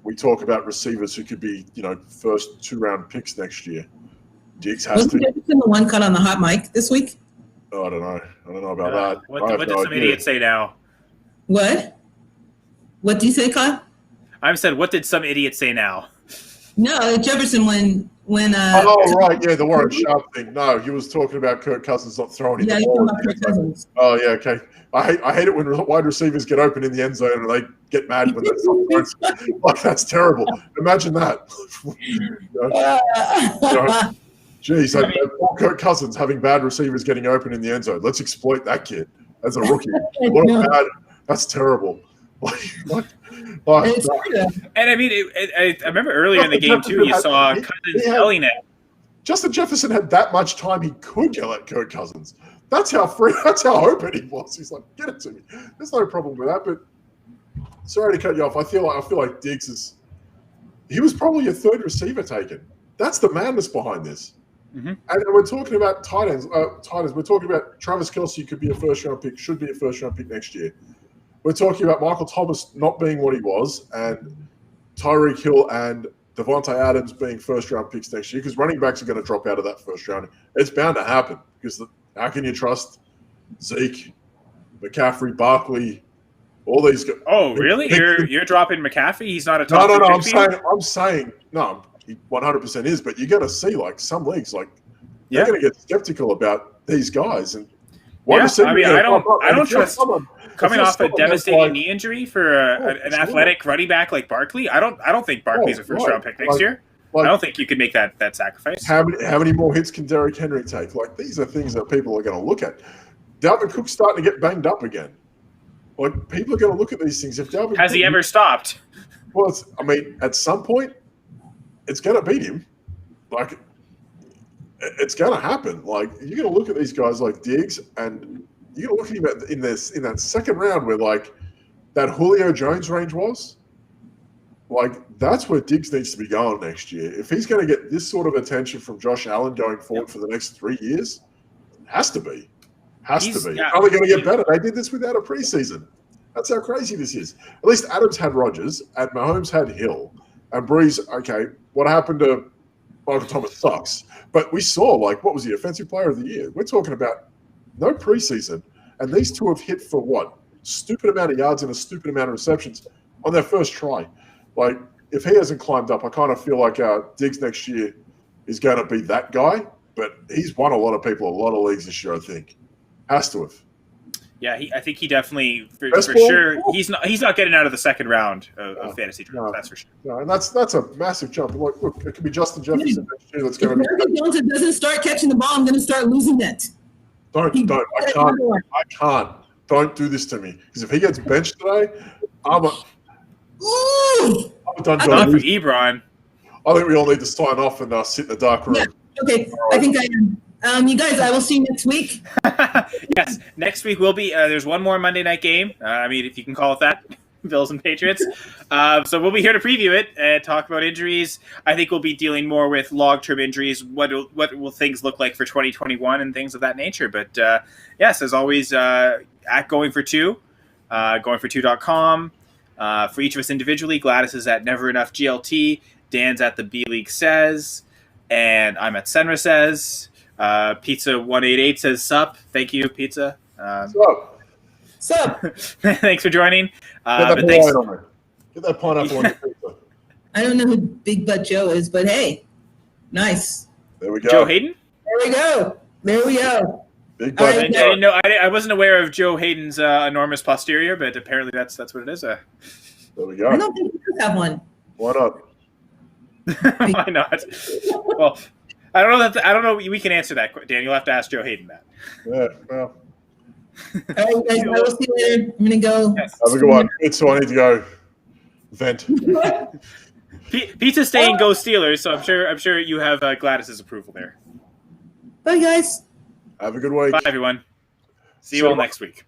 S4: we talk about receivers who could be, first 2-round picks next year. Diggs has to.
S2: Jefferson the one cut on the hot mic this week?
S4: Oh, I don't know about that.
S1: What did some idiot say now?
S2: What? What do you say, Kyle?
S1: I said, what did some idiot say now?
S2: No, Jefferson when
S4: oh, right, yeah, the Warren Sharp thing. No, he was talking about Kirk Cousins not throwing him the ball.
S2: Kirk Cousins.
S4: Oh, yeah, okay. I hate it when wide receivers get open in the end zone and they get mad when that's not thrown. Like, that's terrible. Imagine that. Geez, poor Kirk Cousins having bad receivers getting open in the end zone. Let's exploit that kid as a rookie. That's terrible.
S1: And I mean, I remember earlier in the game too, you saw Cousins yelling at.
S4: Justin Jefferson had that much time he could yell at Kirk Cousins. That's how open he was. He's like, get it to me. There's no problem with that. But sorry to cut you off. I feel like Diggs he was probably a 3rd receiver taken. That's the madness behind this. Mm-hmm. And we're talking about tight ends. We're talking about Travis Kelce could be a 1st-round pick, should be a 1st-round pick next year. We're talking about Michael Thomas not being what he was, and Tyreek Hill and Devontae Adams being 1st-round picks next year, because running backs are going to drop out of that 1st round. It's bound to happen, because how can you trust Zeke, McCaffrey, Barkley, all these guys?
S1: Oh, really? You're dropping McCaffrey? He's not a top
S4: No. I'm saying no. He 100% is, but you got to see like some leagues, like they're going to get skeptical about these guys. And
S1: I don't trust. Coming off a devastating knee injury for an athletic running back like Barkley, I don't think Barkley's a 1st-round pick next year. I don't think you could make that sacrifice.
S4: How many more hits can Derrick Henry take? Like, these are things that people are going to look at. Dalvin Cook's starting to get banged up again. Like, people are going to look at these things. If Dalvin
S1: has he ever stopped?
S4: Well, at some point, it's going to beat him. Like, it's going to happen. Like, you're going to look at these guys like Diggs, and you're going to look at him in that 2nd round where, like, that Julio Jones range was. Like, that's where Diggs needs to be going next year. If he's going to get this sort of attention from Josh Allen going forward for the next 3 years, has to be. Yeah. Probably going to get better. They did this without a preseason. That's how crazy this is. At least Adams had Rodgers, and Mahomes had Hill. And Breeze, okay, what happened to Michael Thomas sucks. But we saw, like, what was the Offensive Player of the Year? We're talking about no preseason. And these two have hit for what? Stupid amount of yards and a stupid amount of receptions on their first try. Like, if he hasn't climbed up, I kind of feel like Diggs next year is going to be that guy. But he's won a lot of people, a lot of leagues this year, I think. Has to have.
S1: Yeah, I think he definitely, for sure, he's not getting out of the 2nd round of fantasy draft. That's for sure.
S4: No, and that's a massive jump. Look, it could be Justin Jefferson next year. That's going to be.
S2: If Johnson doesn't start catching the ball, I'm going to start losing it.
S4: Don't. I can't. don't do this to me. Because if he gets benched today, I'm done.
S1: Not for Ebron.
S4: I think we all need to sign off and sit in the dark room.
S2: Yeah. Okay, I think I am. You guys, I will see you next week.
S1: Yes, next week will be. There's one more Monday night game. I mean, if you can call it that, Bills and Patriots. So we'll be here to preview it and talk about injuries. I think we'll be dealing more with long-term injuries. What will things look like for 2021 and things of that nature. But yes, as always, at Going for Two, goingfor2.com. For each of us individually, Gladys is at Never Enough GLT. Dan's at the B League Says, and I'm at Senra Says. Pizza 188 says sup. Thank you, Pizza.
S2: Sup?
S1: Thanks for joining.
S4: Get that pineapple on your pizza.
S2: I don't know who Big Butt Joe is, but hey, nice.
S4: There we go.
S1: Joe Hayden.
S2: There we go.
S4: Big Butt.
S1: I didn't know. I wasn't aware of Joe Hayden's enormous posterior, but apparently that's what it is.
S4: There we go.
S2: I don't think he does have one.
S4: Why not?
S1: Why not? Well, I don't know. I don't know. We can answer that, Dan. You'll have to ask Joe Hayden that.
S4: Yeah. Well.
S2: All right, guys. I will see you later. I'm gonna go.
S1: Yes.
S4: Have a good one. So I need to go vent.
S1: Pizza's staying Go Steelers, so I'm sure you have Gladys's approval there.
S2: Bye, guys.
S4: Have a good week.
S1: Bye, everyone. See you all next week.